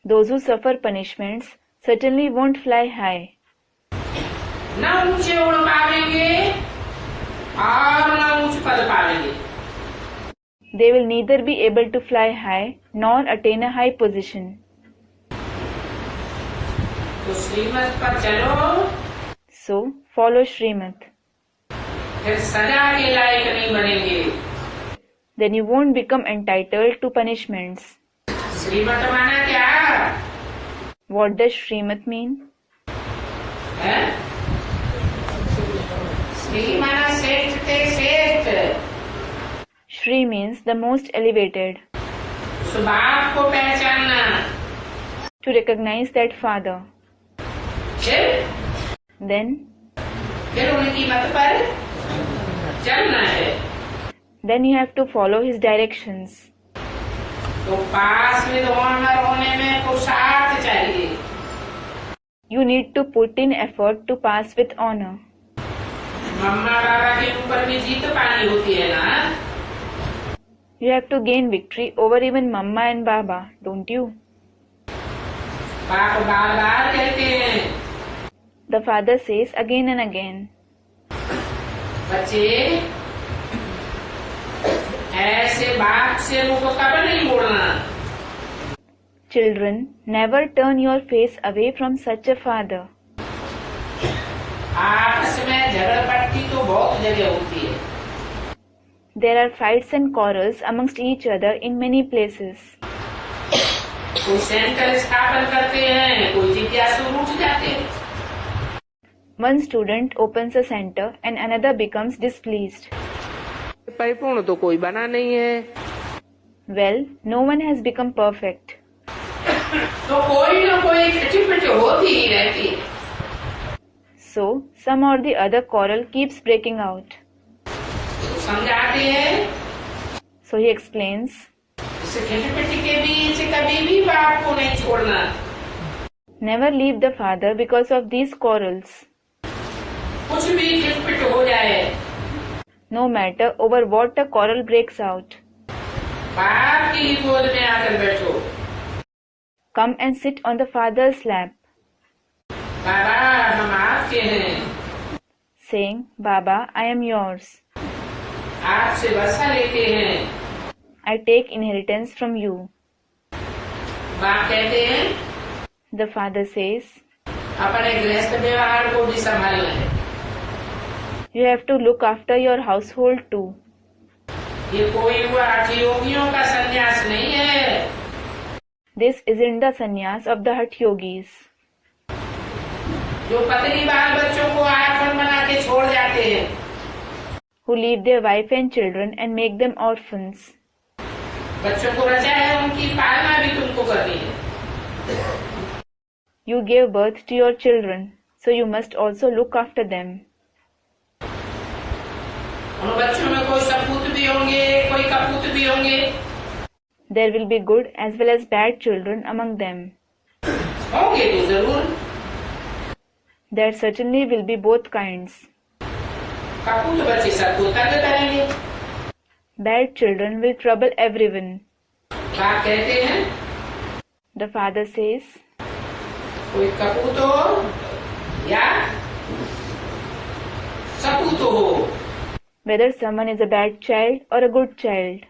Those who suffer punishments certainly won't fly high. न ऊंचे उड़ पाएंगे और न ऊंच पद पाएंगे। They will neither be able to fly high nor attain a high position. तो श्रीमत पर चलो। So follow Srimad. फिर सजा के लायक नहीं बनेंगे। Then you won't become entitled to punishments. श्रीमत माना क्या What does Srimad mean? है? श्री माना श्रेष्ठ ते श्रेष्ठ। Shri means the most elevated. उस बाप को पहचानना। To recognize that father. Then फिर उनकी मत पर चलना है। Then you have to follow his directions. तो पास में ऑनर होने में पुरुषार्थ चाहिए। You need to put in effort to pass with honor. मम्मा बाबा के ऊपर भी जीत पानी होती है ना। You have to gain victory over even Mama and Baba, don't you? बाप बार बार कहते हैं, The father says again and again, बच्चे ऐसे बाप से मुख कभी नहीं मोड़ना। Children, never turn your face away from such a father. आपस में झगड़पट्टी तो बहुत जगह होती है। There are fights and quarrels amongst each other in many places. कोई सेंटर स्थापन करते हैं, कोई जिज्ञासु रुक जाते हैं। One student opens a center and another becomes displeased. परिपूर्ण तो कोई बना नहीं है। Well, no one has become perfect. तो कोई ना कोई खिचपिच होती ही रहती है। So, some or the other quarrel keeps breaking out. समझाते हैं, So he explains, इस खिटपिट के बीच कभी भी बाप को नहीं छोड़ना। Never leave the father because of these quarrels. कुछ भी खिटपिट हो जाए, No matter over what a quarrel breaks out, बाप की गोद में आकर बैठो। come and sit on the father's lap, बाबा हम आपके हैं, saying, Baba, I am yours. आपसे वर्षा लेते हैं। I take inheritance from you. बाप कहते हैं The father says, अपने गृहस्थ व्यवहार को भी संभालना है। you have to look after your household too. ये कोई हुआ हठ योगियों का संन्यास नहीं है। This isn't the sannyas of the Hatha yogis, जो पत्नी बाल बच्चों को आश्रम बना के छोड़ जाते हैं। who leave their wife and children and make them orphans. बच्चों को रचा है, उनकी पालना भी तुमको करनी है। You gave birth to your children, so you must also look after them. उन बच्चों में कोई सपूत भी होंगे, कोई कपूत भी होंगे। There will be good as well as bad children among them. होंगे तो जरूर। There certainly will be both kinds. कपूत बच्चे सबको तंग करेंगे। Bad children will trouble everyone. बाप कहते हैं The father says, कोई कपूत हो या सपूत हो, whether someone is a bad child or a good child,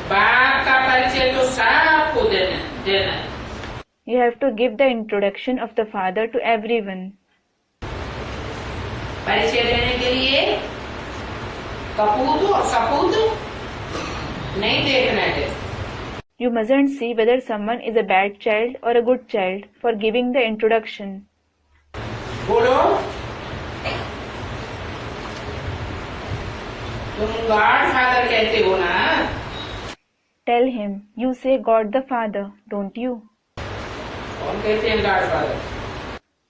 बाप का परिचय तो सबको देना है। you have to give the introduction of the father to everyone. परिचय देने के लिए कपूत और सपूत नहीं देखना है। You mustn't see whether someone is a bad child or a good child for giving the introduction. बोलो, तुम गॉड फादर कहते हो ना? Tell him, you say God the Father, don't you? कौन कहते हैं God father?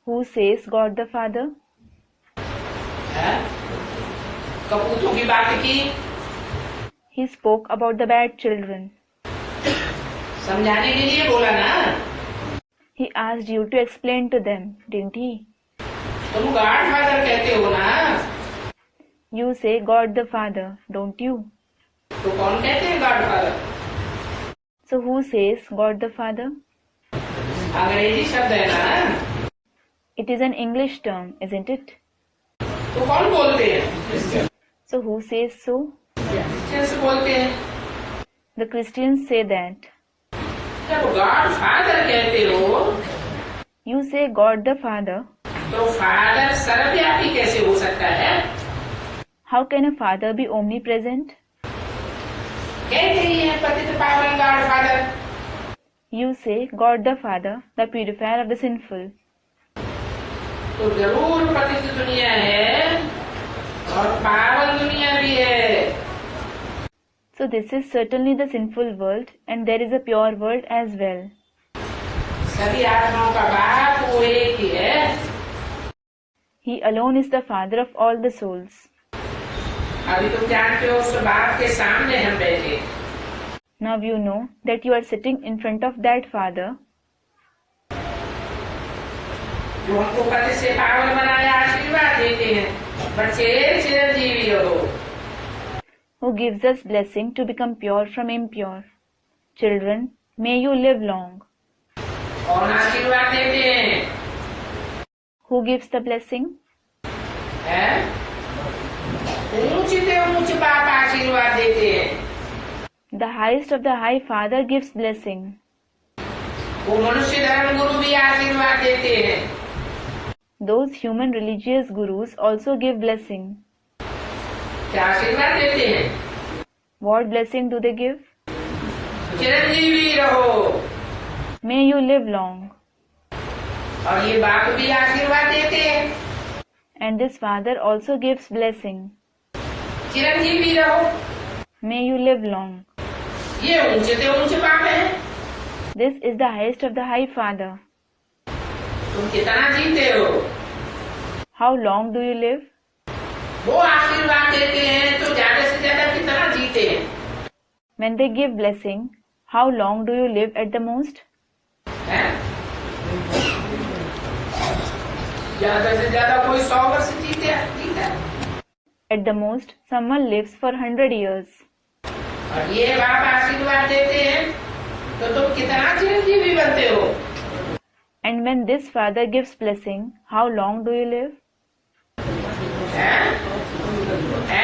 Who says God the Father? कपूतों की बात की, He spoke about the bad children. समझाने के लिए बोला ना। He asked you to explain to them, didn't he? तुम गॉड फादर कहते हो ना? You say God the Father, don't you? तो कौन कहते हैं God father? So who says God the Father? अंग्रेजी शब्द है ना? It is an English term, isn't it? तो कौन बोलते हैं? So who says so? Christians बोलते हैं। The Christians say that. जब गॉड फादर कहते हो You say God the Father. तो फादर सर्वव्यापी कैसे हो सकता है? How can a father be omnipresent? कहते ही है पतित पावन God father. You say God the Father, the purifier of the sinful. तो जरूर पतित दुनिया है और पावन दुनिया भी है। So this is certainly the sinful world, and there is a pure world as well. सभी आत्माओं का बाप वो एक ही है। He alone is the father of all the souls. अभी तुम जानते हो उस बाप के सामने हम बैठे। Now you know that you are sitting in front of that father जो हमको पति से पावन बनाया आशीर्वाद देते हैं, बच्चे चिरंजीवी रहो। who gives us blessing to become pure from impure. Children, may you live long. कौन आशीर्वाद देते हैं? Who gives the blessing? है? ऊंच से ऊंच बाप आशीर्वाद देते हैं। The highest of the high father gives blessing. वो मनुष्य धर्म गुरु भी आशीर्वाद देते हैं। Those human religious gurus also give blessing. क्या आशीर्वाद देते हैं? What blessing do they give? Chiranjeevi रहो। May you live long. और ये बाप भी आशीर्वाद देते हैं। And this father also gives blessing. Chiranjeevi रहो। May you live long. ये ऊंचे से ऊंचे बाप है। This is the highest of the high father. तुम कितना जीते हो? How long do you live? वो आशीर्वाद देते हैं तो ज्यादा से ज्यादा कितना जीते हैं? When they give blessing, how long do you live at the most? ज्यादा से ज्यादा कोई 100 वर्ष जीता है। At the most, someone lives for 100 years. और ये बाप आशीर्वाद देते हैं तो तुम कितना चिरंजीवी बनते हो। And when this father gives blessing, how long do you live?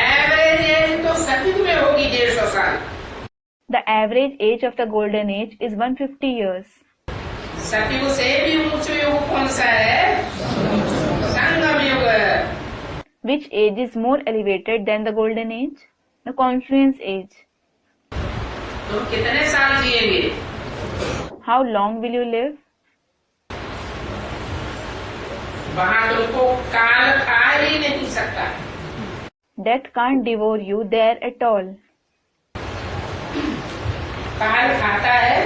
Average age तो सतयुग में होगी 150 साल। The average age of the golden age is 150 years. सतयुग से भी ऊंचा युग कौन सा है? संगम युग। Which age is more elevated than the golden age? The confluence age. तुम कितने साल जिएंगे? How long will you live? वहाँ तुमको काल खा ही नहीं सकता। Death can't devour you there at all. काल खाता है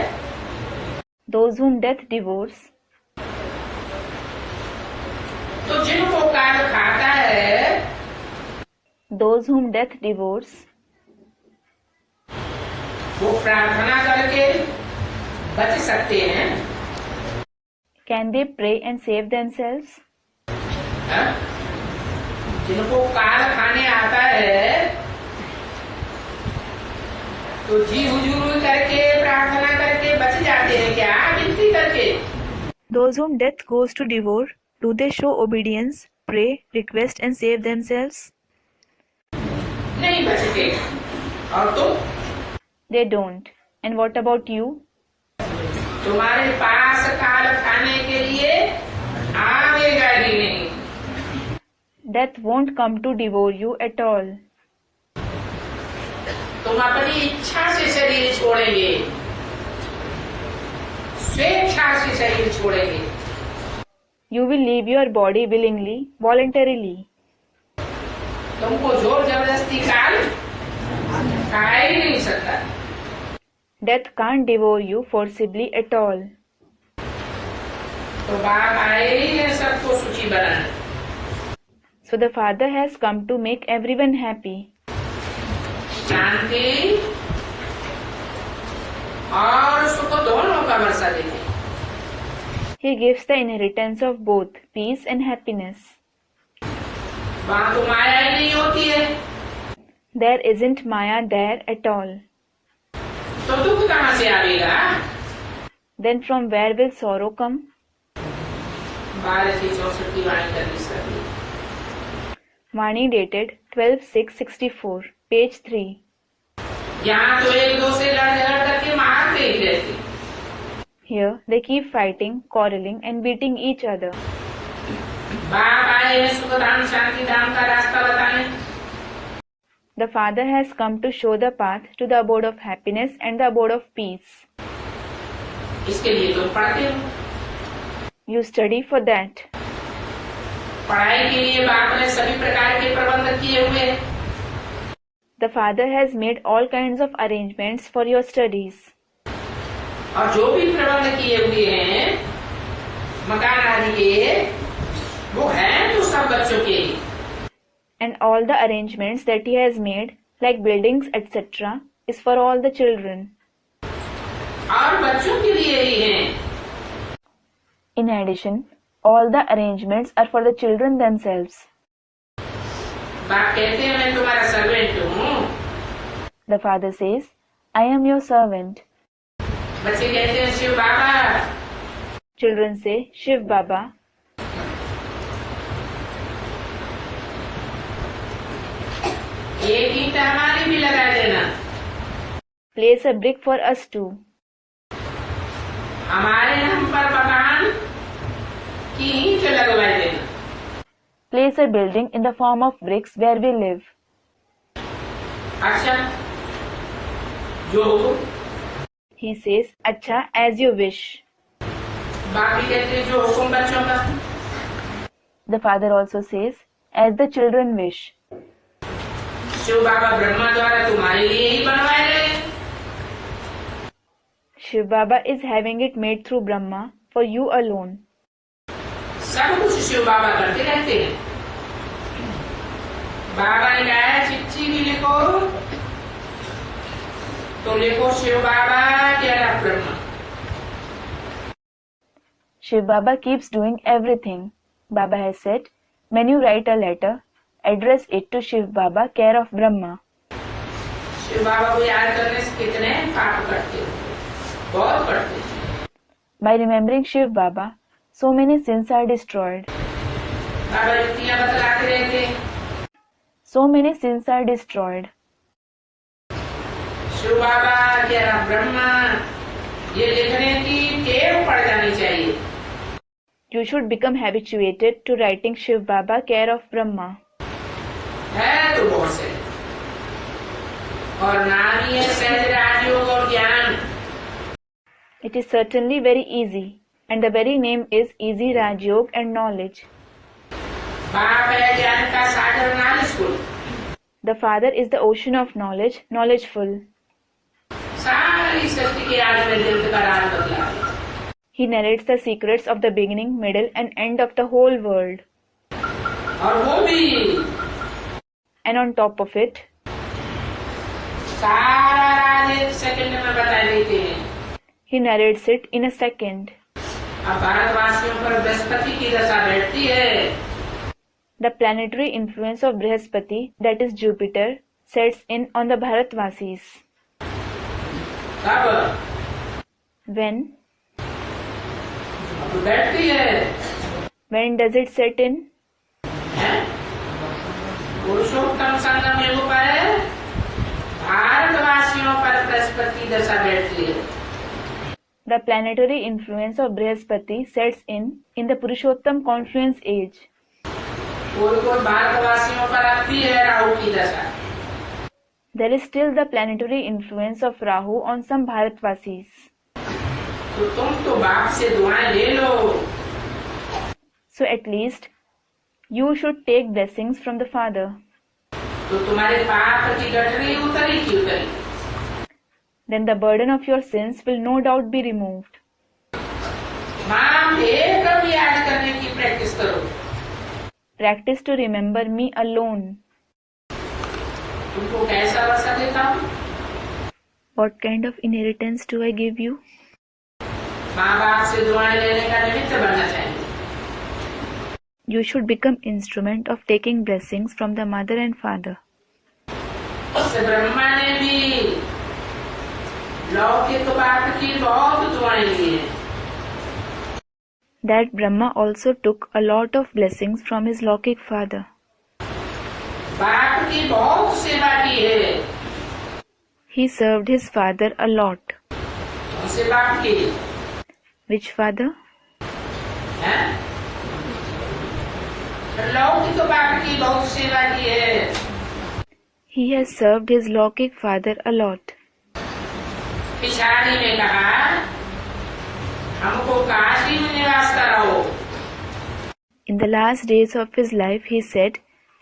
Those whom death devours, तो जिनको काल खाता है those whom death devours, वो प्रार्थना करके बच सकते हैं। can they pray and save themselves? जिनको काल खाने आता है तो जी हुजूर करके प्रार्थना करके बच जाते हैं क्या? विनती करके। Those whom death goes to devour, do they show obedience, pray, request and save themselves? नहीं बचते। और तुम? They don't. And what about you? तुम्हारे पास काल खाने के लिए आवेगा ही नहीं। Death won't come to devour you at all. तुम अपनी इच्छा से शरीर छोड़ेंगे, स्वेच्छा से शरीर छोड़ेंगे। You will leave your body willingly, voluntarily. तुमको जोर जबरदस्ती काल खा ही नहीं सकता। Death can't devour you forcibly at all. तो बाप आए ही है सबको सुखी बनाने। So the Father has come to make everyone happy. शांति और सुख दोनों का वर्षा देंगे। He gives the inheritance of both peace and happiness. वहाँ तो माया ही नहीं होती है। There isn't Maya there at all. तो दुख कहाँ से आवेगा? Then from where will sorrow come? 12/64 की वाणी करनी सही। Vani dated 12/6/64, page 3. यहाँ तो एक दो से लड़ झगड़ करके मारते ही रहते। Here they keep fighting, quarreling and beating each other. बाप आए हैं सुख धाम शांति धाम का रास्ता बताने। The Father has come to show the path to the abode of happiness and the abode of peace. इसके लिए तुम पढ़ते हो। You study for that. पढ़ाई के लिए बाप ने सभी प्रकार के प्रबंध किए हुए हैं। The Father has made all kinds of arrangements for your studies. और जो भी प्रबंध किए हुए हैं मकान आदि के, वो है तो सब बच्चों के लिए। And all the arrangements that He has made, like buildings, etc., is for all the children. और बच्चों के लिए ही हैं। In addition, all the arrangements are for the children themselves. बाप कहते हैं मैं तुम्हारा सर्वेंट हूँ। The Father says, I am your servant. बच्चे कहते हैं शिव बाबा। Children say, Shiv Baba. एक ईंट हमारी भी लगा देना। Place a brick for us too. हमारे नाम पर मकान की ईंट लगवा देना। Place a building in the form of bricks where we live. अच्छा जो He says, Acha, as you wish. बाकी कहते हैं जो हुक्म बच्चों का। The Father also says, as the children wish. Shiv बाबा ब्रह्मा द्वारा तुम्हारे लिए ही बनवाए गए। Shiv Baba is having it made through Brahma for you alone. सब कुछ शिव बाबा करते रहते हैं। बाबा ने कहा चिट्ठी भी लिखो तो लिखो Shiv Baba care of Brahma. Shiv Baba keeps doing everything. Baba has said, when you write a letter, address it to Shiv Baba, care of Brahma. Shiv Baba को याद करने से कितने पाप करते हो? बहुत करते हैं। By remembering Shiv Baba, so many sins are destroyed. बाबा युक्तियां बतलाते रहते। So many sins are destroyed. Shiv Baba care of Brahma, ये लिखने की टेव पड़ जानी चाहिए। You should become habituated to writing Shiv Baba, care of Brahma. है तो बहुत से, और नाम ही है सहज राजयोग और ज्ञान। It is certainly very easy, and the very name is Easy Raj Yoga and Knowledge. बाप है ज्ञान का सागर, knowledgeful। The Father is the ocean of knowledge, knowledgeful. सारी सृष्टि के आदि में दिल का राज बदला है। He narrates the secrets of the beginning, middle, and end of the whole world. और वो भी, And on top of it, सारा राज एक सेकंड में बता देते हैं। he narrates it in a second. अब भारतवासियों पर बृहस्पति की दशा बैठती है। The planetary influence of Brihaspati, that is Jupiter, sets in on the Bharatvasis. कब? When? अब बैठती है। When does it set in? हैं? पुरुषोत्तम संगम युग पर भारतवासियों पर बृहस्पति दशा बैठती है। The planetary influence of Brihaspati sets in the Purushottam confluence age. कोई भारतवासियों पर आती है राहु की दशा। There is still the planetary influence of Rahu on some Bharatvasis. तो तुम तो बाप से दुआएं ले लो। So at least you should take blessings from the Father. तो तुम्हारे पाप की गठरी उतरी की उतरी। Then the burden of your sins will no doubt be removed. माँ एक कब याद करने की प्रैक्टिस करो। Practice to remember me alone. तुमको कैसा वर्षा देता हूँ? What kind of inheritance do I give you? माँ बाप से दुआएं लेने का निमित्त बनना चाहिए। You should become instrument of taking blessings from the mother and father. Brahma ने भी लौकिक बाप की बहुत दुआएं ली हैं। That Brahma also took a lot of blessings from his Lokik father. बाप की बहुत सेवा की है। He served his father a lot. उनसे बाप की। Which father? हैं? लौकिक बाप की बहुत सेवा की है। He has served his Lokik father a lot. पिछाड़ी में कहा, हमको काशी में निवास कराओ। In the last days of his life, he said,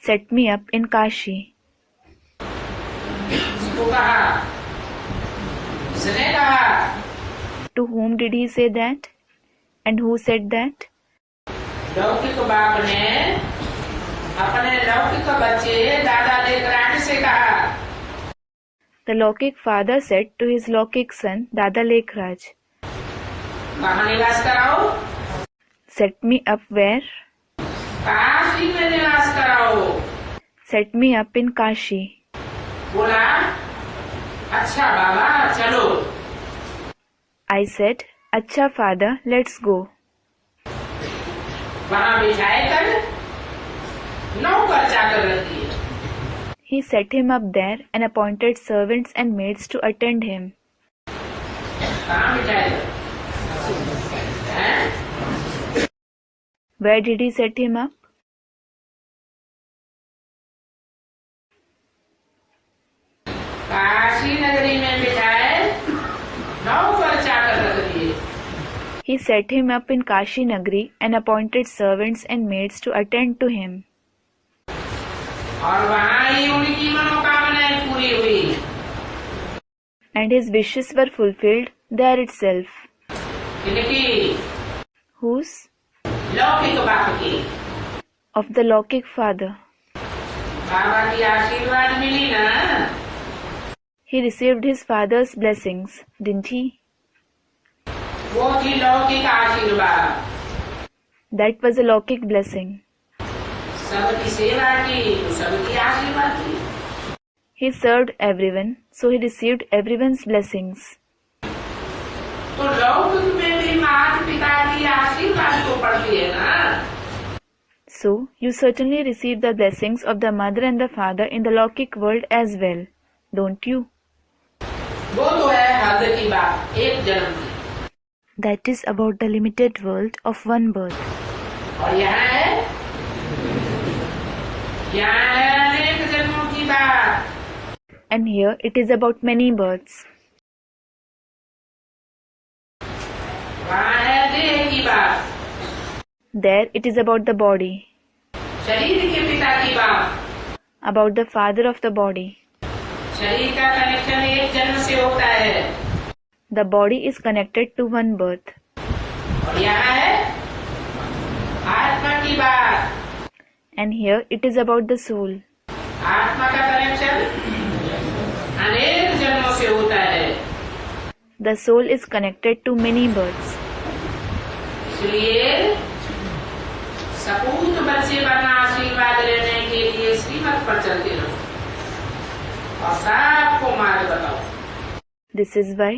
"Set me up in Kashi." उसको कहा, इसने कहा, To whom did he say that? And who said that? लौकिक बाप ने अपने लौकिक बच्चे दादा लेखराज से कहा। The Lokik father said to his Lokik son, Dada Lekhraj, कहाँ निवास कराओ? "Set me up where?" Kashi में निवास कराओ। "Set me up in Kashi." बोला, अच्छा बाबा चलो। I said, "Acha father, let's go." वहाँ बिठाए कर नौकर चाकर रख दिए। He set him up there and appointed servants and maids to attend him. कहाँ बिठाए हैं? Where did he set him up? Kashi नगरी में बिठाए नौकर चाकर रख दिए। He set him up in Kashi Nagri and appointed servants and maids to attend to him. और वहाँ ही उनकी मनोकामनाएं पूरी हुई। And his wishes were fulfilled there itself. इनकी Whose? लौकिक बाप की। Of the Lokik father. बाबा की आशीर्वाद मिली ना। he received his father's blessings, didn't he? वो थी लौकिक आशीर्वाद, That was a Lokik blessing. सबकी सेवा की तो सबकी आशीर्वाद की। He served everyone, so he received everyone's blessings. तो लौकिक में भी माता पिता की आशीर्वाद तो पड़ती है ना। So, you certainly receive the blessings of the mother and the father in the Lokik world as well, don't you? वो तो है हद की बात, एक जन्म की। That is about the limited world of one birth. और यहाँ है अनेक जन्मों की बात। And here it is about many births. वहाँ है देह की बात, There it is about the body, शरीर के पिता की बात। about the father of the body. शरीर का कनेक्शन एक जन्म से होता है। The body is connected to one birth. और यहाँ है आत्मा की बात, And here it is about the soul. आत्मा का कनेक्शन अनेक जन्मों से होता है। The soul is connected to many births. इसलिए सपूत बच्चे बनना आशीर्वाद लेने के लिए श्रीमत पर चलते रहो और सबको मार्ग बताओ। This is why,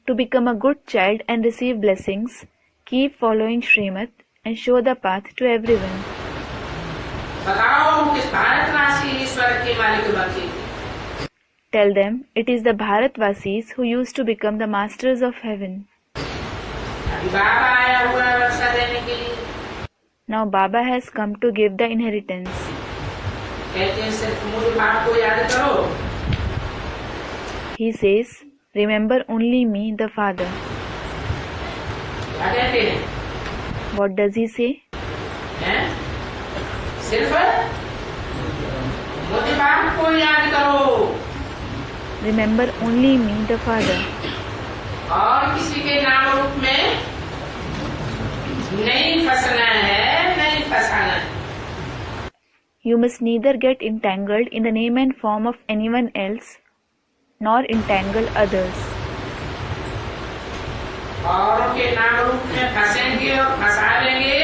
to become a good child and receive blessings, keep following Srimad and show the path to everyone. बताओ किस भारतवासी ईश्वर के मालिक बच्चे थे। Tell them it is the Bharatvasis who used to become the masters of heaven. अभी बाबा आया हुआ है वर्षा देने के लिए। Now Baba has come to give the inheritance. कहते हैं सिर्फ मुझे बाप को याद करो। He says, remember only me, the Father. क्या कहते हैं? What does he say? हैं? सिर्फ मुझे बाप को याद करो Remember only me, the Father. और किसी के नाम रूप में नहीं फंसना है, नहीं फंसाना है। You must neither get entangled in the name and form of anyone else, nor entangle others. औरों के नाम रूप में फंसेंगे और फंसा लेंगे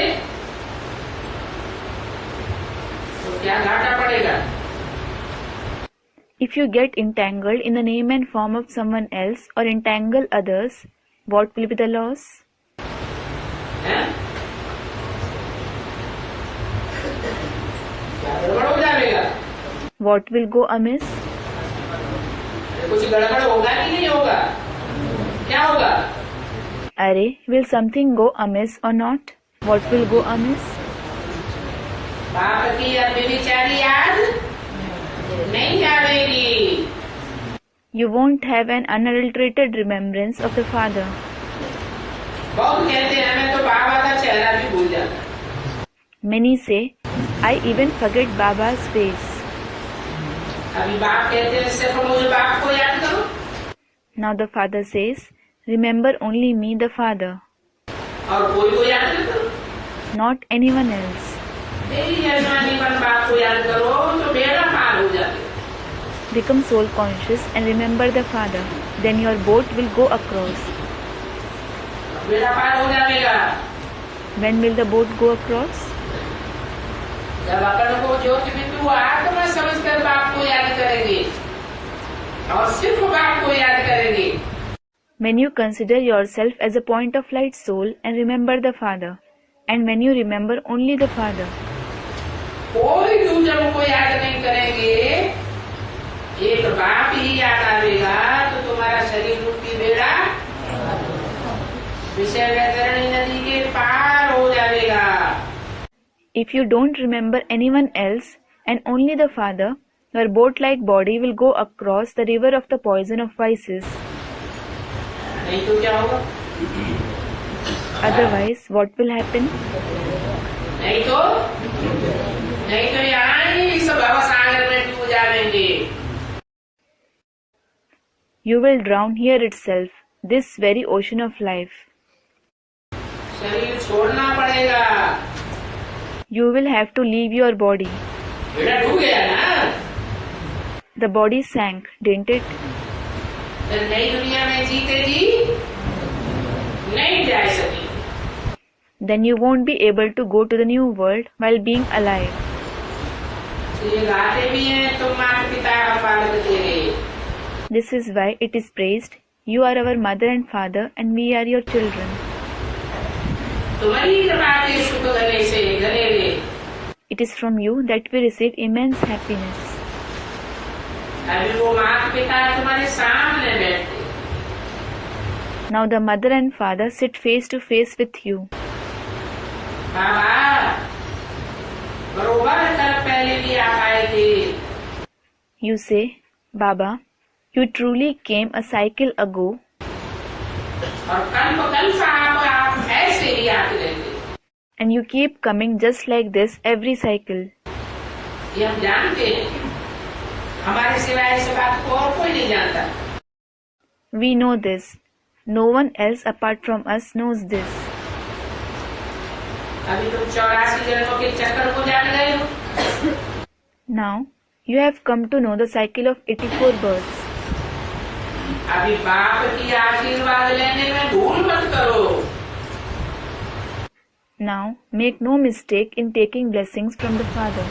तो क्या घाटा पड़ेगा? If you get entangled in the name and form of someone else or entangle others, what will be the loss? हैं? क्या गड़बड़ हो जाएगा? What will go amiss? कुछ गड़बड़ होगा कि नहीं होगा? क्या होगा? Array, will something go amiss or not? What will go amiss? बाप की अव्यभिचारी याद नहीं आवेगी। You won't have an unadulterated remembrance of the Father. बहुत कहते हैं हमें तो बाबा का चेहरा भी भूल जाता है। Many say, I even forget Baba's face. अभी बाप कहते हैं सिर्फ मुझे बाप को याद करो। Now the Father says, remember only me, the Father, और कोई को याद न करो। not anyone else. तेरी यजमानी पर बाप को याद करो तो बेड़ा पार हो जाएगा। Become soul conscious and remember the Father. Then your boat will go across. बेड़ा पार हो जाएगा When will the boat go across? जब अपन को ज्योति बिंदु आत्मा समझकर बाप को याद करेंगे और सिर्फ बाप को याद करेंगे। When you consider yourself as a point of light soul and remember the Father, and when you remember only the Father, कोई दूसरों को याद नहीं करेंगे, एक बाप ही याद आवेगा तो तुम्हारा शरीर रूपी बेड़ा विषय वैतरणी नदी के पार हो जाएगा। if you don't remember anyone else and only the Father, your boat-like body will go across the river of the poison of vices. नहीं तो क्या होगा? Otherwise, what will happen? नहीं तो यहाँ ही सब भवसागर में डूब जाएंगे। You will drown here itself, this very ocean of life. शरीर छोड़ना पड़ेगा। You will have to leave your body. बेड़ा डूब गया ना? The body sank, didn't it? फिर नई दुनिया में जीते जी नहीं जा सकी। Then you won't be able to go to the new world while being alive. ये गाते भी हैं तुम माता पिता हम बालक तेरे। This is why it is praised, you are our mother and father and we are your children. तुम्हारी कृपा के सुख घने से घने रे। It is from you that we receive immense happiness. अभी वो माता पिता तुम्हारे सामने बैठे। Now the mother and father sit face to face with you. बाबा बरोबर कल पहले भी आप आए थे। You say, Baba, you truly came a cycle ago. और कल्प आप ऐसे ही आते रहते। And you keep coming just like this every cycle. ये हम जानते हैं, हमारे सिवाय इस बात को और कोई नहीं जानता। We know this. No one else apart from us knows this. अभी तुम 84 जन्मों के चक्कर को जान गए हो। Now you have come to know the cycle of 84 births. अभी बाप की आशीर्वाद लेने में भूल मत करो। Now make no mistake in taking blessings from the Father.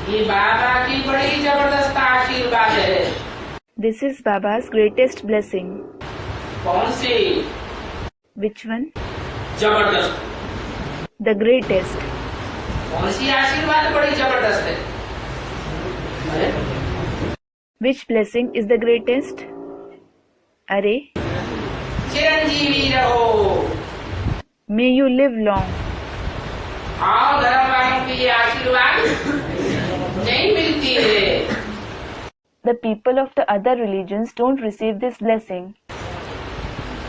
ये बाबा की बड़ी जबरदस्त आशीर्वाद है। This is Baba's greatest blessing. कौन सी? Which one? जबरदस्त। The greatest. कौन सी आशीर्वाद बड़ी जबरदस्त है? अरे? Which blessing is the greatest? Arey, Chiranjeevi रहो। may you live long. आओ धर्म वालों की ये आशीर्वाद नहीं मिलती है। The people of the other religions don't receive this blessing.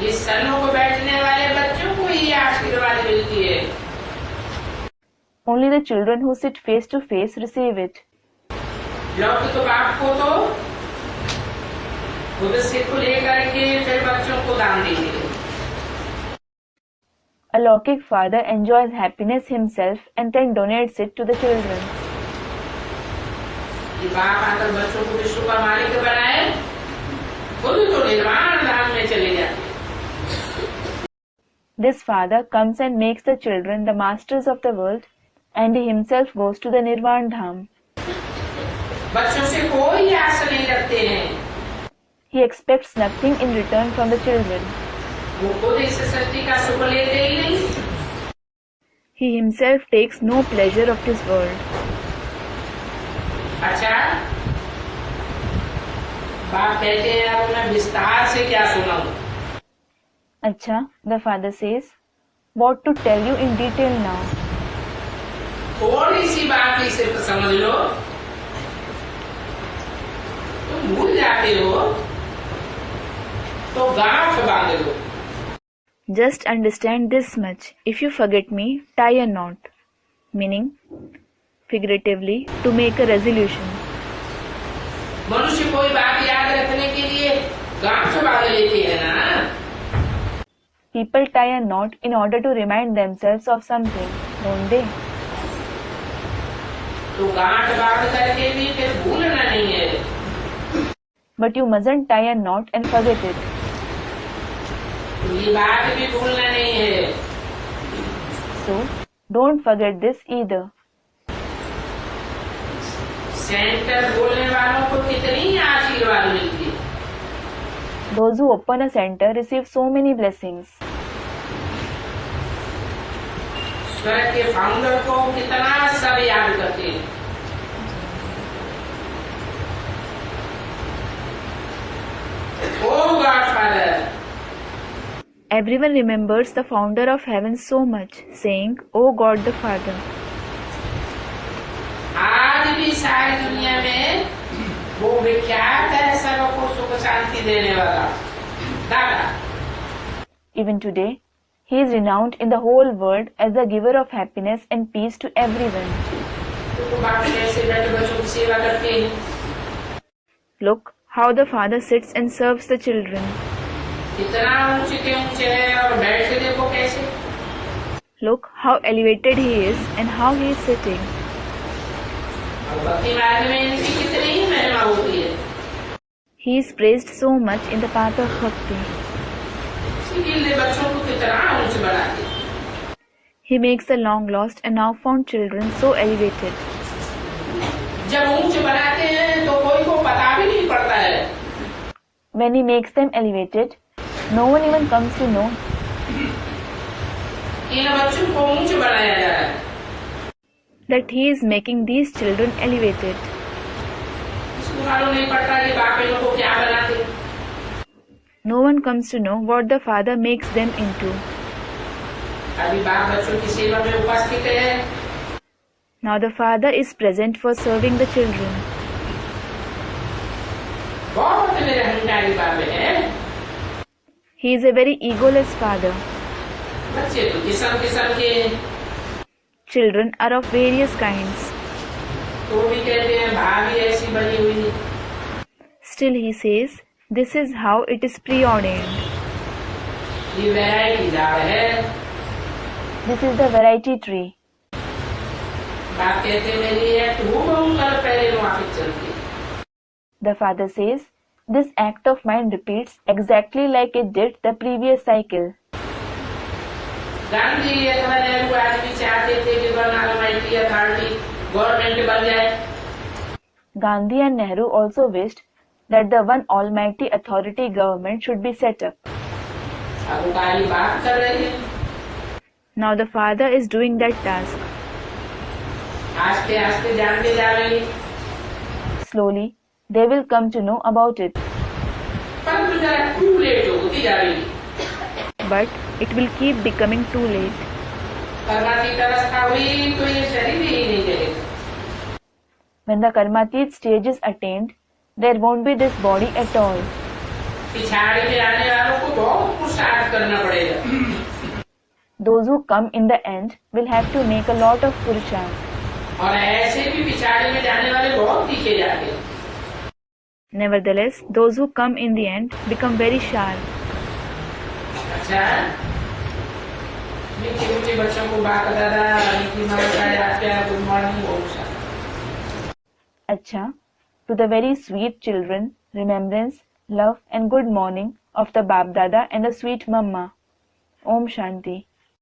इस सन्नों को बैठने वाले बच्चों को ये आशीर्वाद मिलती है। Only the children who sit face to face receive it. लौकिक बाप को तो खुद से को लेकर के फिर बच्चों को दान दीजिए। A Lokik father enjoys happiness himself and then donates it to the children. ये बाप आकर बच्चों को विश्व का मालिक बनाए, खुद तो निर्वाण धाम में चले जाते। This father comes and makes the children the masters of the world and he himself goes to the Nirvan Dham. बच्चों से कोई आशा नहीं रखते हैं। He expects nothing in return from the children. वो खुद इस सृष्टि का सुख लेते ही नहीं। He himself takes no pleasure of this world. अच्छा, बाप कहते हैं अब मैं विस्तार से क्या सुनाऊं? Acha, the father says, what to tell you in detail now? थोड़ी सी बात ही सिर्फ समझ लो, तुम भूल जाते हो तो गांठ बांध लो। Just understand this much. If you forget me, tie a knot. Meaning, figuratively, to make a resolution. मनुष्य कोई बात याद रखने के लिए गांठ बांध लेते हैं ना? People tie a knot in order to remind themselves of something, don't they? तो गांठ बांध करके भी फिर भूलना नहीं है। But you mustn't tie a knot and forget it. तो ये बात भी भूलना नहीं है। So, don't forget this either. Centre बोलने वालों को कितनी आशीर्वाद मिलती है। Those who open a center receive so many blessings. स्वर्ग के फाउंडर को कितना सब याद करते हैं। ओ godfather. Everyone remembers the founder of heaven so much, saying, "O God the Father." आज भी सारी दुनिया में वो विख्यात है सबको सुख शांति देने वाला दादा। Even today, he is renowned in the whole world as the giver of happiness and peace to everyone. तो बाकी ऐसे बैठे बच्चों की सेवा करते हैं। Look how the father sits and serves the children. कितना ऊंचे के ऊंचे है और बैठ के देखो कैसे। Look how elevated he is and how he is sitting. और भक्ति मार्ग में इनकी कितनी ही महिमा होती है। He is praised so much in the path of bhakti. इसीलिए बच्चों को कितना ऊंच बनाते। He makes the long lost and now found children so elevated. जब ऊंच बनाते हैं तो कोई को पता भी नहीं पड़ता है। When he makes them elevated, no one even comes to know. इन बच्चों को ऊंच बनाया जा रहा है। That he is making these children elevated. इसको मालूम नहीं पड़ता कि बाप इन लोगों को क्या बनाते। No one comes to know what the Father makes them into. अभी बाप बच्चों की सेवा में उपस्थित है। Now the Father is present for serving the children. बहुत निरहंकारी बाप है। He is a very egoless Father. बच्चे तो किस्म किस्म के। Children are of various kinds. तो भी कहते हैं भाभी ऐसी बनी हुई। Still he says, this is how it is preordained. ये वैरायटी झाड़ है। This is the variety tree. बाप कहते मेरी है तू बहु कर पहले मुआफिक चलती। The Father says, this act of mine repeats exactly like it did the previous cycle. Gandhi अथवा नेहरू आज भी चाहते थे कि वन ऑलमाइटी अथॉरिटी गवर्नमेंट बन जाए। Gandhi and Nehru also wished that the one almighty authority government should be set up. अब वो काली बात कर रहे हैं। Now the Father is doing that task. आस्ते आस्ते जानते जा रहे हैं। Slowly, they will come to know about it. परंतु जरा too late होती जा रही है। But it will keep becoming too late. कर्मातीत अवस्था हुई तो ये शरीर ही नहीं चलेगा। When the Karmatit stage is attained, there won't be this body at all. पिछाड़ी में आने वालों को बहुत पुरुषार्थ करना पड़ेगा। Those who come in the end will have to make a lot of purusharth. और ऐसे भी पिछाड़ी में जाने वाले बहुत तीखे जाते हैं। Nevertheless, those who come in the end become very sharp. अच्छा, मीठे मीठे बच्चों को बाप दादा की माँ का याद किया, good morning Om. Acha, to the very sweet children, remembrance, love and good morning of the Bap Dada and the sweet Mamma. Om Shanti.